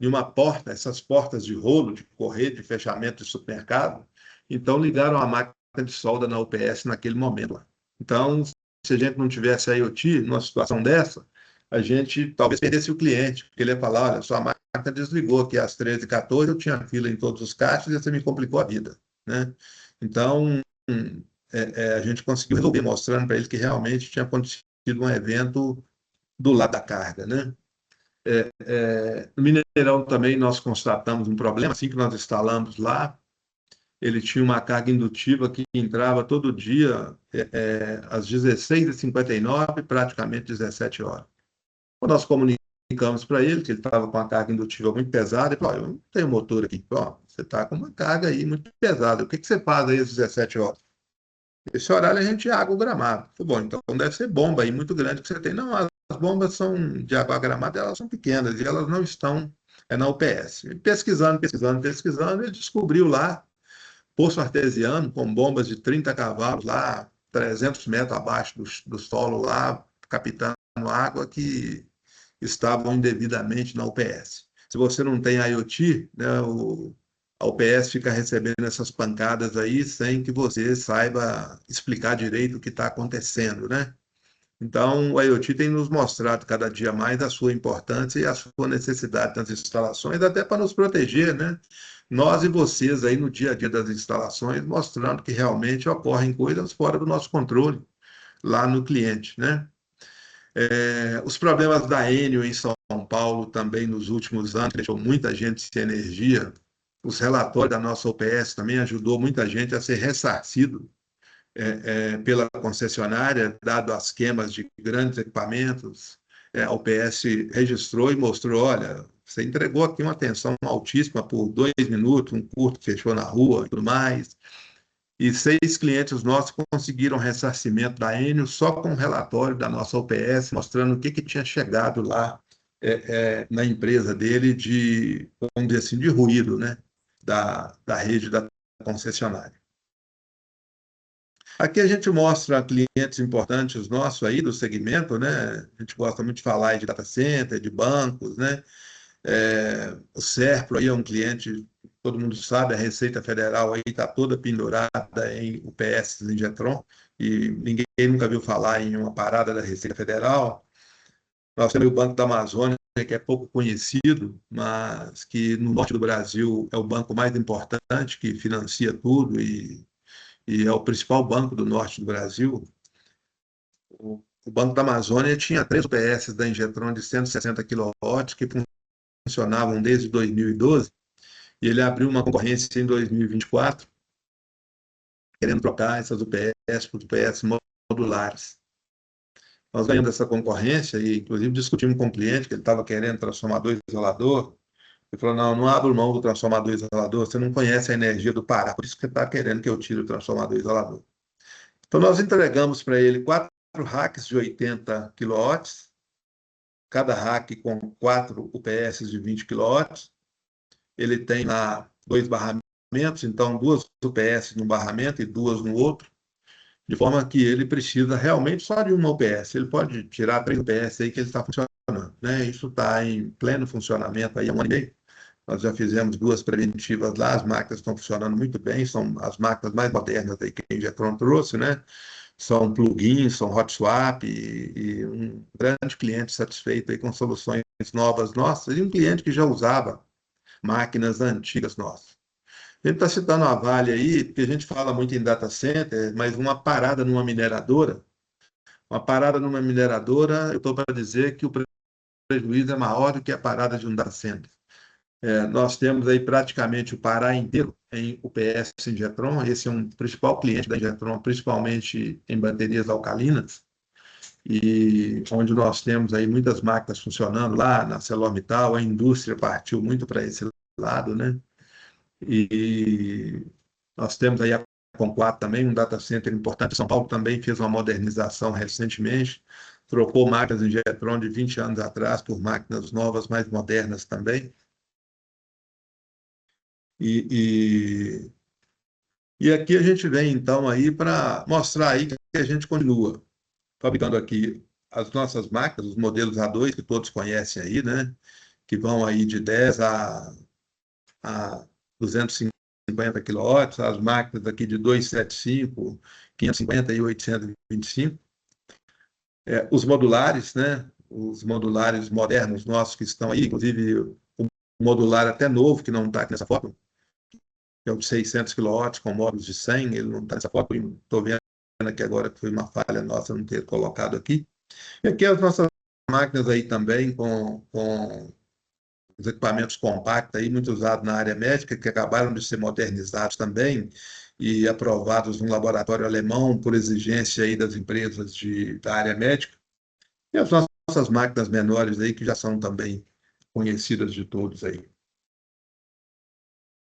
em uma porta, essas portas de rolo, de correio, de fechamento de supermercado, então ligaram a máquina de solda na UPS naquele momento. Então, se a gente não tivesse IoT numa situação dessa, a gente talvez perdesse o cliente, porque ele ia falar, olha, sua máquina desligou aqui às 13h14, eu tinha fila em todos os caixas e você me complicou a vida, né? Então, a gente conseguiu resolver, mostrando para ele que realmente tinha acontecido um evento do lado da carga, né? No Mineirão também nós constatamos um problema, assim que nós instalamos lá, ele tinha uma carga indutiva que entrava todo dia às 16h59, praticamente 17 horas. Quando nós comunicamos para ele que ele estava com uma carga indutiva muito pesada, ele falou, eu não tenho motor aqui. Você está com uma carga aí muito pesada, o que você faz aí às 17 horas? Esse horário a gente água o gramado. Bom, então deve ser bomba aí muito grande que você tem. Não, as bombas são de água gramado, elas são pequenas e elas não estão na UPS. Pesquisando, ele descobriu lá poço artesiano com bombas de 30 cavalos lá, 300 metros abaixo do solo lá, captando água que estavam indevidamente na UPS. Se você não tem IoT, né, a UPS fica recebendo essas pancadas aí sem que você saiba explicar direito o que está acontecendo, né? Então, o IoT tem nos mostrado cada dia mais a sua importância e a sua necessidade nas instalações, até para nos proteger, né? Nós e vocês aí no dia a dia das instalações, mostrando que realmente ocorrem coisas fora do nosso controle, lá no cliente, né? Os problemas da Enel em São Paulo também nos últimos anos, deixou muita gente sem energia. Os relatórios da nossa UPS também ajudou muita gente a ser ressarcido pela concessionária, dado as queimas de grandes equipamentos. A UPS registrou e mostrou, olha, você entregou aqui uma atenção altíssima por 2 minutos, um curto fechou na rua e tudo mais. E 6 clientes nossos conseguiram ressarcimento da Enel só com um relatório da nossa UPS, mostrando o que tinha chegado lá na empresa dele de, vamos dizer assim, de ruído, né, da rede da concessionária. Aqui a gente mostra clientes importantes nossos aí do segmento, né? A gente gosta muito de falar aí de data center, de bancos, né? O Serpro aí é um cliente, todo mundo sabe, a Receita Federal aí está toda pendurada em UPS em Injetron, e ninguém nunca viu falar em uma parada da Receita Federal. Nós temos o Banco da Amazônia, que é pouco conhecido, mas que no norte do Brasil é o banco mais importante, que financia tudo e é o principal banco do norte do Brasil. O Banco da Amazônia tinha 3 UPS da Injetron de 160 kW que funcionavam desde 2012, e ele abriu uma concorrência em 2024, querendo trocar essas UPS por UPS modulares. Nós ganhamos essa concorrência e, inclusive, discutimos com o cliente que ele estava querendo transformador isolador. Ele falou, não abro mão do transformador isolador, você não conhece a energia do Pará, por isso que você está querendo que eu tire o transformador isolador. Então, nós entregamos para ele 4 racks de 80 kW, cada rack com 4 UPS de 20 kW. Ele tem lá 2 barramentos, então 2 UPS num barramento e 2 no outro, de forma que ele precisa realmente só de uma UPS. Ele pode tirar 3 UPS aí que ele está funcionando, né? Isso está em pleno funcionamento aí há 1 ano e meio. Nós já fizemos 2 preventivas lá, as máquinas estão funcionando muito bem, são as máquinas mais modernas aí que a Injetron trouxe, né? São plugins, são hot swap e um grande cliente satisfeito aí com soluções novas nossas e um cliente que já usava máquinas antigas nossas. A gente está citando a Vale aí, porque a gente fala muito em data center, mas uma parada numa mineradora, eu estou para dizer que o prejuízo é maior do que a parada de um data center. Nós temos aí praticamente o Pará inteiro em UPS Injetron, esse é um principal cliente da Injetron, principalmente em baterias alcalinas, e onde nós temos aí muitas máquinas funcionando lá na ArcelorMittal, a indústria partiu muito para esse lado, né? E nós temos aí a Com4 também, um data center importante. São Paulo também fez uma modernização recentemente, trocou máquinas Injetron de 20 anos atrás por máquinas novas, mais modernas também. E aqui a gente vem, então, aí para mostrar aí que a gente continua fabricando aqui as nossas máquinas, os modelos A2, que todos conhecem aí, né? Que vão aí de 10 a 250 kW, as máquinas aqui de 275, 550 e 825. Os modulares, né? Os modulares modernos nossos que estão aí, inclusive o modular até novo, que não está aqui nessa foto, que é o de 600 kW, com módulos de 100, ele não está nessa foto, estou vendo aqui agora que foi uma falha nossa não ter colocado aqui. E aqui as nossas máquinas aí também, com os equipamentos compactos aí, muito usados na área médica, que acabaram de ser modernizados também e aprovados no laboratório alemão por exigência aí das empresas da área médica. E as nossas máquinas menores aí, que já são também conhecidas de todos aí.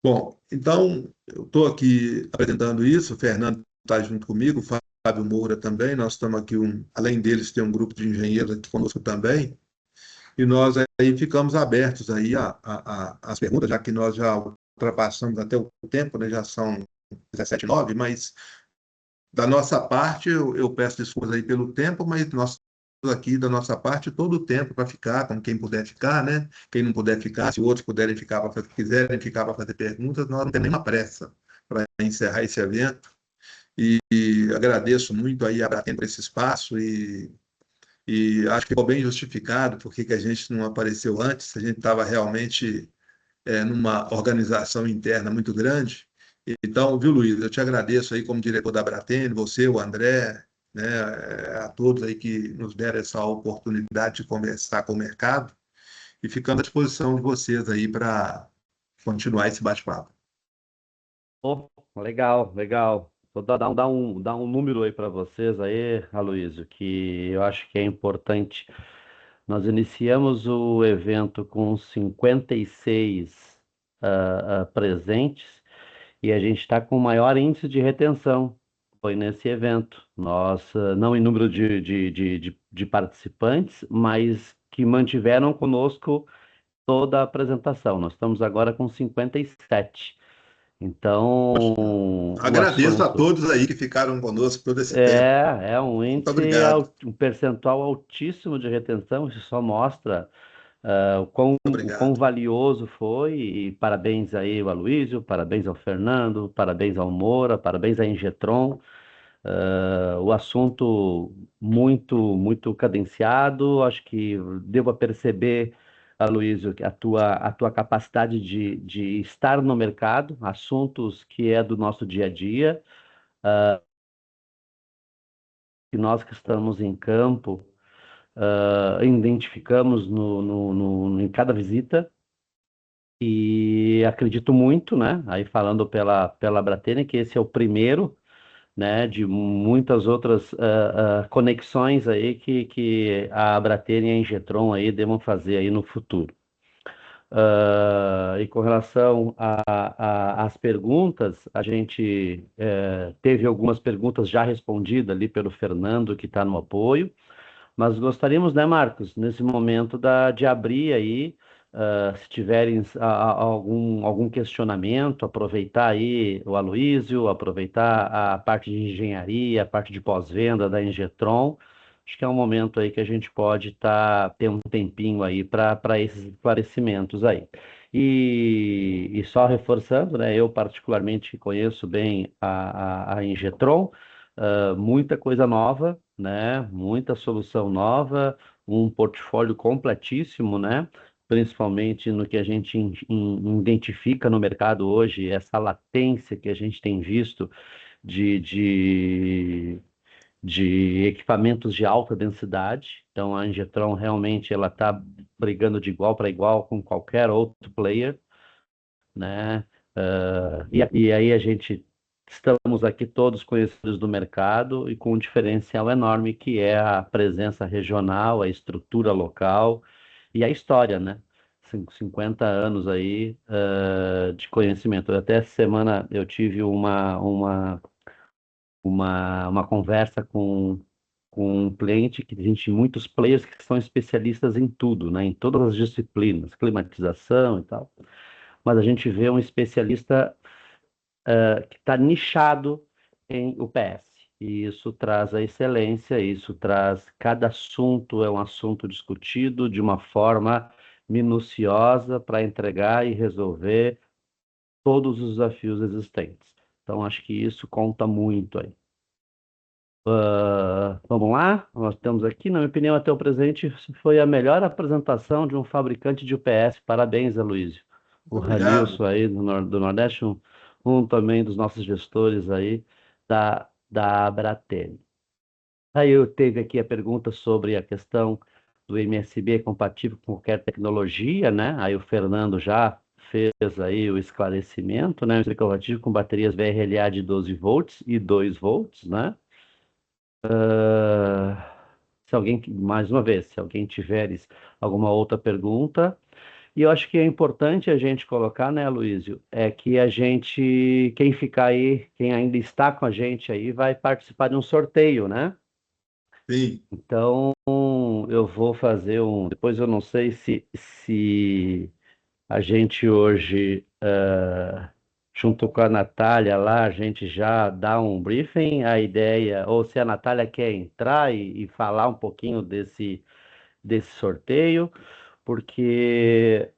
Bom, então, eu estou aqui apresentando isso, o Fernando está junto comigo, o Fábio Moura também, nós estamos aqui, além deles, tem um grupo de engenheiros aqui conosco também, e nós aí ficamos abertos aí às perguntas, já que nós já ultrapassamos até o tempo, né, já são 17h09, mas da nossa parte, eu peço desculpas aí pelo tempo, mas nós aqui da nossa parte todo o tempo para ficar, com quem puder ficar, né? Quem não puder ficar, se outros puderem ficar para quiserem ficar para fazer perguntas, nós não temos nenhuma pressa para encerrar esse evento. E agradeço muito aí a Abratem por esse espaço e acho que ficou bem justificado porque que a gente não apareceu antes, a gente estava realmente numa organização interna muito grande. Então, viu, Luiz, eu te agradeço aí como diretor da Abratem, você, o André, né, a todos aí que nos deram essa oportunidade de conversar com o mercado e ficando à disposição de vocês aí para continuar esse bate-papo. Oh, legal, legal. Vou dar um número aí para vocês aí, Aloysio, que eu acho que é importante. Nós iniciamos o evento com 56 presentes e a gente está com o maior índice de retenção. Foi nesse evento. Nós, não em número de participantes, mas que mantiveram conosco toda a apresentação. Nós estamos agora com 57. Então, o Agradeço a assunto todos aí que ficaram conosco todo esse tempo. é um Muito índice, obrigado. um percentual altíssimo de retenção. Isso só mostra Muito o quão obrigado. valioso foi. E parabéns aí ao Aloysio, parabéns ao Fernando, parabéns ao Moura, parabéns à Ingetron. O assunto muito cadenciado. Acho que devo perceber, Aloysio, que a tua capacidade de estar no mercado, assuntos que é do nosso dia a dia, que nós que estamos em campo, identificamos em cada visita. E acredito muito, né? Aí falando pela Bratene, que esse é o primeiro, né, de muitas outras conexões aí que a Bratene e a Ingetron aí devam fazer aí no futuro. E com relação às perguntas, a gente teve algumas perguntas já respondidas ali pelo Fernando, que está no apoio, mas gostaríamos, né, Marcos, nesse momento de abrir aí, se tiverem algum questionamento, aproveitar aí o Aloysio, aproveitar a parte de engenharia, a parte de pós-venda da Ingetron. Acho que é um momento aí que a gente pode ter um tempinho aí para esses esclarecimentos aí. E só reforçando, né, eu particularmente conheço bem a Ingetron, muita coisa nova, né? Muita solução nova, um portfólio completíssimo, né? Principalmente no que a gente identifica no mercado hoje, essa latência que a gente tem visto de, de, de equipamentos de alta densidade. Então, a Ingetron realmente ela está brigando de igual para igual com qualquer outro player, né? E aí a gente estamos aqui todos conhecidos do mercado e com um diferencial enorme que é a presença regional, a estrutura local e a história, né? 50 anos aí de conhecimento. Até essa semana eu tive uma conversa com um cliente que a gente, muitos players que são especialistas em tudo, né? Em todas as disciplinas, climatização e tal. Mas a gente vê um especialista que está nichado em UPS. E isso traz a excelência, isso traz. Cada assunto é um assunto discutido de uma forma minuciosa para entregar e resolver todos os desafios existentes. Então, acho que isso conta muito aí. Vamos lá? Nós temos aqui, na minha opinião, até o presente, foi a melhor apresentação de um fabricante de UPS. Parabéns, Aloysio. O Muito obrigado. Ranilson aí do Nordeste, um também dos nossos gestores aí da Abratel. Aí eu teve aqui a pergunta sobre a questão do MSB compatível com qualquer tecnologia, né? Aí o Fernando já fez aí o esclarecimento, né? MSB compatível com baterias VRLA de 12 volts e 2 volts, né? Se alguém, mais uma vez, se alguém tiveres alguma outra pergunta, e eu acho que é importante a gente colocar, né, Luísio, é que a gente, quem ficar aí, quem ainda está com a gente aí, vai participar de um sorteio, né? Sim, Então, eu vou fazer depois eu não sei se a gente hoje junto com a Natália lá, a gente já dá um briefing, a ideia, ou se a Natália quer entrar e falar um pouquinho desse sorteio, porque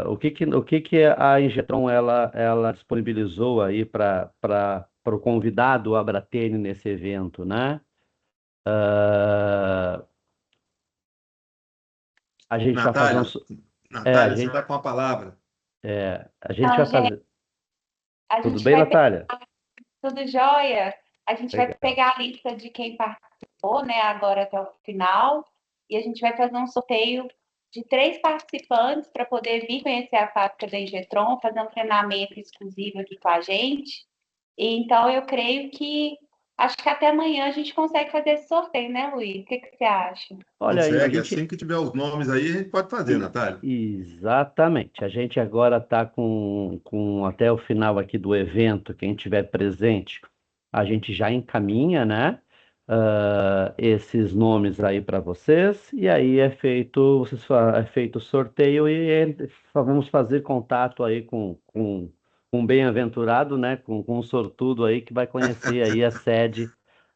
o que que a Ingetron ela disponibilizou aí para o convidado Abratene nesse evento, né? Ah, a gente vai fazer Natália, é, Natália, você está com a palavra. a gente Então, vai gente, fazer. a Tudo gente bem, vai pegar Natália? tudo jóia. A gente vai Legal. pegar a lista de quem participou, né, agora até o final, e a gente vai fazer um sorteio de 3 participantes para poder vir conhecer a fábrica da Ingetron, fazer um treinamento exclusivo aqui com a gente. E, então, eu creio que acho que até amanhã a gente consegue fazer esse sorteio, né, Luiz? O que que você acha? Olha, a Consegue. gente Assim que tiver os nomes aí, a gente pode fazer, Natália. exatamente. A gente agora está com até o final aqui do evento, quem tiver presente, a gente já encaminha, né? Esses nomes aí para vocês, e aí é feito o sorteio vamos fazer contato aí com um bem-aventurado, né? Com um sortudo aí que vai conhecer aí a Três, sede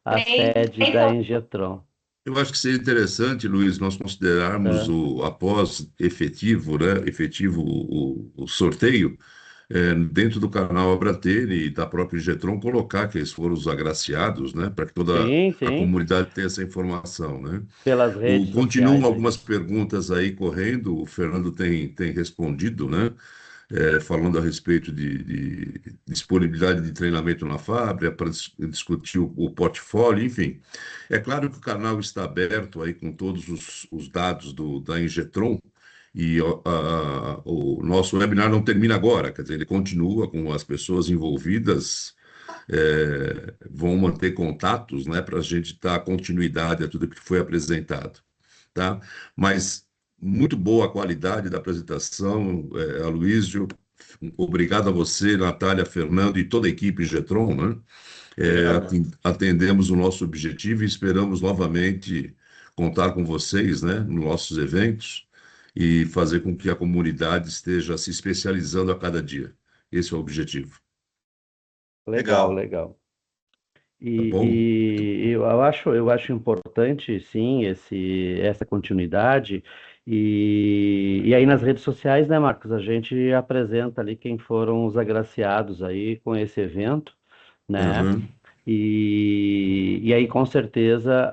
três da sorteios. Ingetron. Eu acho que seria interessante, Luiz, nós considerarmos Tá? após efetivo, né, efetivo o sorteio, dentro do canal Abratene e da própria Ingetron, colocar que eles foram os agraciados, né, para que toda Sim, a sim, comunidade tenha essa informação, né? pelas redes Continuam sociais aí. algumas perguntas aí correndo, o Fernando tem respondido, né? Falando a respeito de disponibilidade de treinamento na fábrica, para discutir o portfólio, enfim. É claro que o canal está aberto aí com todos os dados da Ingetron, e o nosso webinar não termina agora, quer dizer, ele continua com as pessoas envolvidas, vão manter contatos, né, para a gente dar continuidade a tudo que foi apresentado, tá? Mas muito boa a qualidade da apresentação, Aloysio. Obrigado a você, Natália, Fernando e toda a equipe Getron, né? Obrigado. Atendemos o nosso objetivo e esperamos novamente contar com vocês, né, nos nossos eventos e fazer com que a comunidade esteja se especializando a cada dia. Esse é o objetivo, Legal, Legal. legal. tá bom? E eu acho importante, sim, essa continuidade. E aí nas redes sociais, né, Marcos, a gente apresenta ali quem foram os agraciados aí com esse evento, né? Aham. E aí, com certeza,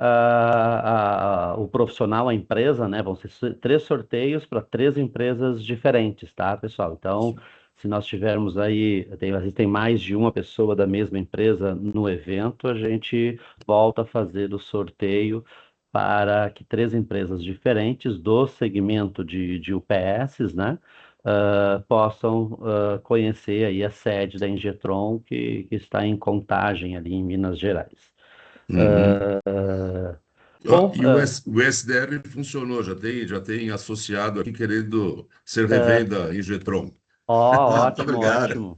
o profissional, a empresa, né? Vão ser 3 sorteios para 3 empresas diferentes, tá, pessoal? Então, se nós tivermos aí, às vezes tem mais de uma pessoa da mesma empresa no evento, a gente volta a fazer o sorteio para que 3 empresas diferentes do segmento de UPS, né? Possam conhecer aí a sede da Ingetron, que está em Contagem, ali em Minas Gerais. Uhum. Ó, Bom, e o SDR funcionou, já tem associado aqui querendo ser revenda em Getron. Muito ótimo, obrigado. ótimo.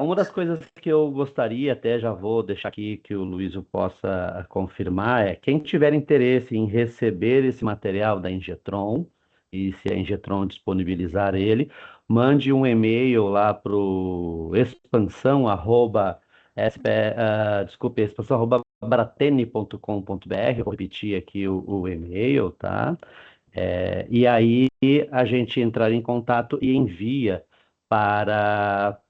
Uma das coisas que eu gostaria, até já vou deixar aqui que o Luísio possa confirmar, quem tiver interesse em receber esse material da Ingetron, e se a Ingetron disponibilizar ele, mande um e-mail lá para o expansão, arroba, desculpe, expansão, arroba bratene.com.br, vou repetir aqui o e-mail, tá? E aí a gente entrar em contato e envia para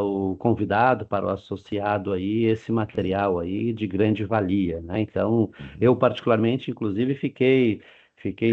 o convidado, para o associado aí, esse material aí de grande valia, né? Então, eu particularmente, inclusive, fiquei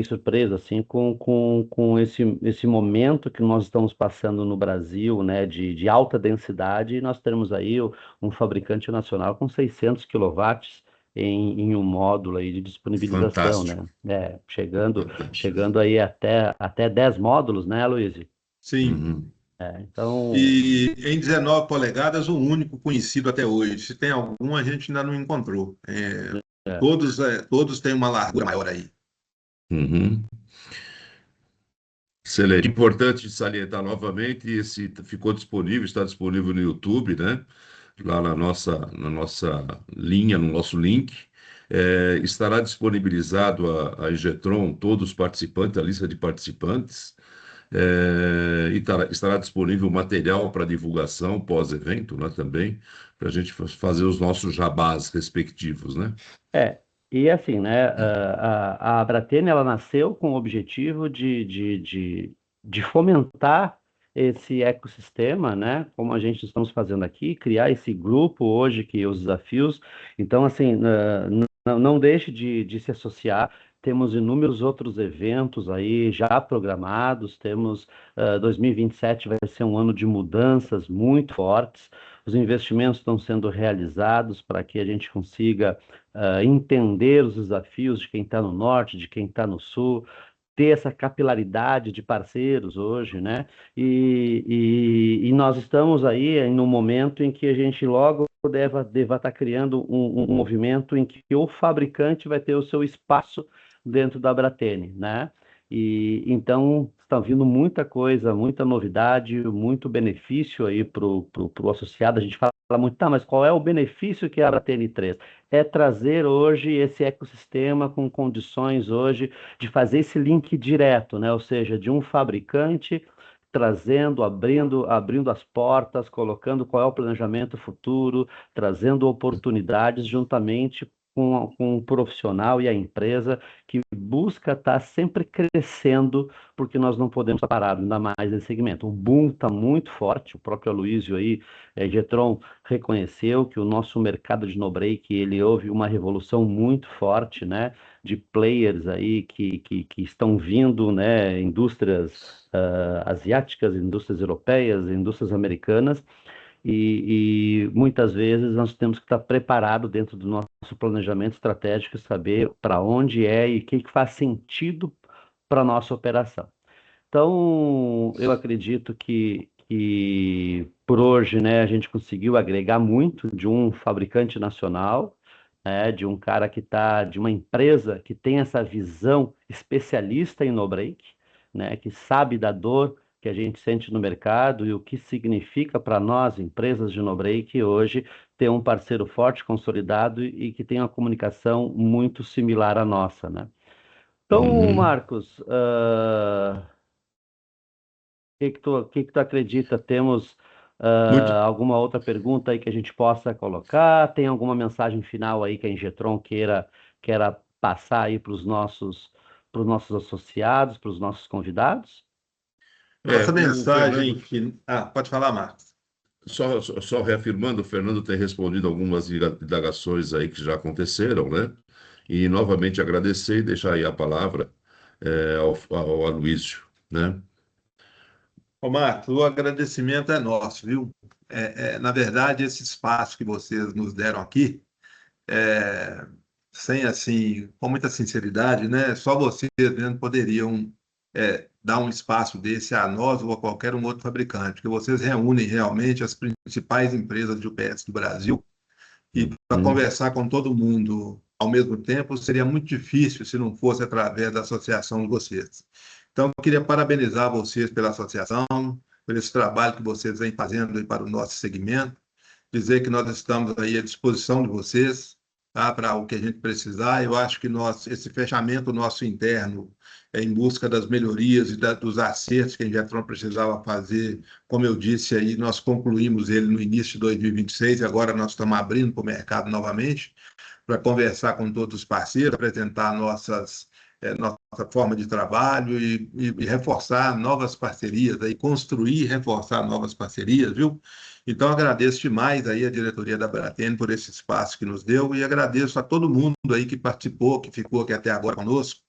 surpreso assim com esse momento que nós estamos passando no Brasil, né, de alta densidade, e nós temos aí um fabricante nacional com 600 quilowatts em um módulo aí de disponibilização, Fantástico, né? Chegando, fantástico. chegando aí até 10 módulos, né, Luiz? Sim. Uhum. Então, E em 19 polegadas, o único conhecido até hoje. Se tem algum, a gente ainda não encontrou. é, Todos têm uma largura maior aí. Uhum. Excelente. Importante salientar novamente, esse ficou disponível, está disponível no YouTube, né? Lá na nossa linha, no nosso link. Estará disponibilizado a Ingetron, todos os participantes, a lista de participantes. E estará disponível material para divulgação pós-evento, né, também, para a gente fazer os nossos jabás respectivos, né? É, e assim, né, a Abratene, ela nasceu com o objetivo de fomentar esse ecossistema, né, como a gente estamos fazendo aqui, criar esse grupo hoje que os desafios. Então, assim, não deixe de se associar. Temos inúmeros outros eventos aí já programados. Temos 2027 vai ser um ano de mudanças muito fortes. Os investimentos estão sendo realizados para que a gente consiga entender os desafios de quem está no norte, de quem está no sul, ter essa capilaridade de parceiros hoje, né? E nós estamos aí em um momento em que a gente logo deva estar criando um movimento em que o fabricante vai ter o seu espaço dentro da Bratene, né? E então está vindo muita coisa, muita novidade, muito benefício aí para o associado. A gente fala muito, tá, mas qual é o benefício que a Bratene traz? É trazer hoje esse ecossistema com condições hoje de fazer esse link direto, né? Ou seja, de um fabricante trazendo, abrindo as portas, colocando qual é o planejamento futuro, trazendo oportunidades juntamente com o profissional e a empresa que busca estar sempre crescendo, porque nós não podemos estar parados, ainda mais nesse segmento. O boom está muito forte, o próprio Aloysio aí, Getron, reconheceu que o nosso mercado de no-break, ele houve uma revolução muito forte, né, de players aí que estão vindo, né, indústrias asiáticas, indústrias europeias, indústrias americanas, e muitas vezes nós temos que estar preparado dentro do nosso planejamento estratégico, saber para onde é e o que faz sentido para a nossa operação. Então, eu acredito que por hoje, né, a gente conseguiu agregar muito de um fabricante nacional, né, de um cara que está, de uma empresa que tem essa visão especialista em no-break, né, que sabe da dor que a gente sente no mercado e o que significa para nós, empresas de no-break, hoje ter um parceiro forte, consolidado e que tem uma comunicação muito similar à nossa, né? Então, Uhum. Marcos, que tu acredita? Temos Muito, alguma outra pergunta aí que a gente possa colocar? Tem alguma mensagem final aí que a Ingetron queira passar aí para os nossos associados, para os nossos convidados? Nossa o mensagem Fernando, final. Ah, pode falar, Marcos. só reafirmando, o Fernando tem respondido algumas indagações aí que já aconteceram, né? E novamente agradecer e deixar aí a palavra ao Aloysio, né? Ô, Marcos, o agradecimento é nosso, viu? Na verdade, esse espaço que vocês nos deram aqui, é, sem assim, com muita sinceridade, né? Só vocês mesmo poderiam dar um espaço desse a nós ou a qualquer um outro fabricante, que vocês reúnem realmente as principais empresas de UPS do Brasil e para Hum. conversar com todo mundo ao mesmo tempo seria muito difícil se não fosse através da associação de vocês. Então, eu queria parabenizar vocês pela associação, por esse trabalho que vocês vêm fazendo aí para o nosso segmento, dizer que nós estamos aí à disposição de vocês, tá, para o que a gente precisar. Eu acho que esse fechamento nosso interno em busca das melhorias e dos acertos que a Ingetron precisava fazer, como eu disse aí, nós concluímos ele no início de 2026 e agora nós estamos abrindo para o mercado novamente para conversar com todos os parceiros, apresentar nossa forma de trabalho e reforçar novas parcerias, aí, construir e reforçar novas parcerias, viu? Então, agradeço demais aí a diretoria da Bratene por esse espaço que nos deu e agradeço a todo mundo aí que participou, que ficou aqui até agora conosco,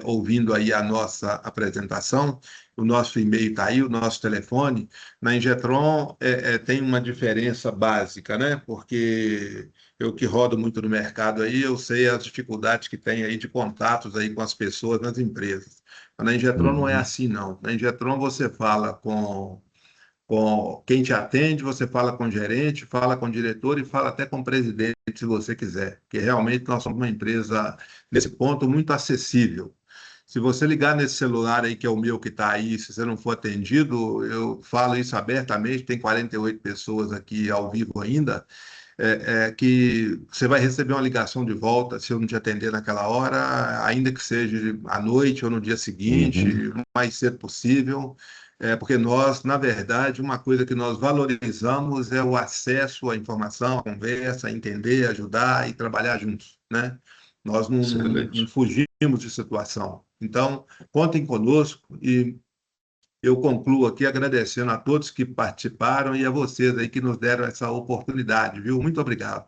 ouvindo aí a nossa apresentação. O nosso e-mail está aí, o nosso telefone. Na Ingetron tem uma diferença básica, né? Porque eu que rodo muito no mercado aí, eu sei as dificuldades que tem aí de contatos aí com as pessoas nas empresas. Mas na Ingetron não é Uhum. assim, não. Na Ingetron você fala com quem te atende, você fala com o gerente, fala com o diretor e fala até com o presidente, se você quiser. Porque realmente nós somos uma empresa, nesse ponto, muito acessível. Se você ligar nesse celular aí, que é o meu que está aí, se você não for atendido, eu falo isso abertamente, tem 48 pessoas aqui ao vivo ainda, que você vai receber uma ligação de volta se eu não te atender naquela hora, ainda que seja à noite ou no dia seguinte, o mais cedo possível, porque nós, na verdade, uma coisa que nós valorizamos é o acesso à informação, à conversa, a entender, ajudar e trabalhar juntos, né? Nós não Excelente. fugimos de situação. Então, contem conosco e eu concluo aqui agradecendo a todos que participaram e a vocês aí que nos deram essa oportunidade, viu? Muito obrigado.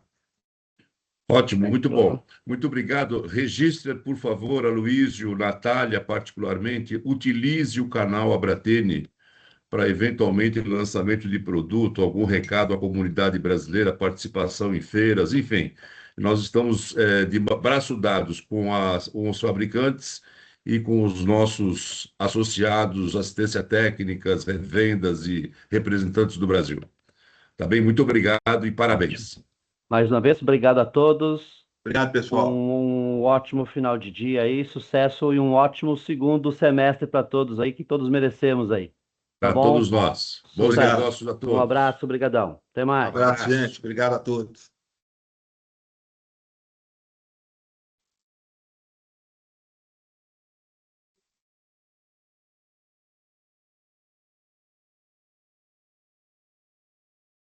Ótimo, muito bom. Muito obrigado. Registre, por favor, Aloysio, Natália, particularmente, utilize o canal Abratene para, eventualmente, lançamento de produto, algum recado à comunidade brasileira, participação em feiras, enfim. Nós estamos de braço dados com os fabricantes e com os nossos associados, assistência técnicas, vendas e representantes do Brasil. Tá bem? Muito obrigado e parabéns. Mais uma vez, obrigado a todos. Obrigado, pessoal. Um ótimo final de dia aí, sucesso e um ótimo segundo semestre para todos aí, que todos merecemos aí. Tá Para bom? todos nós. Bons Obrigado. negócios a todos. Um abraço, brigadão. Até Um mais. abraço, gente. Obrigado a todos.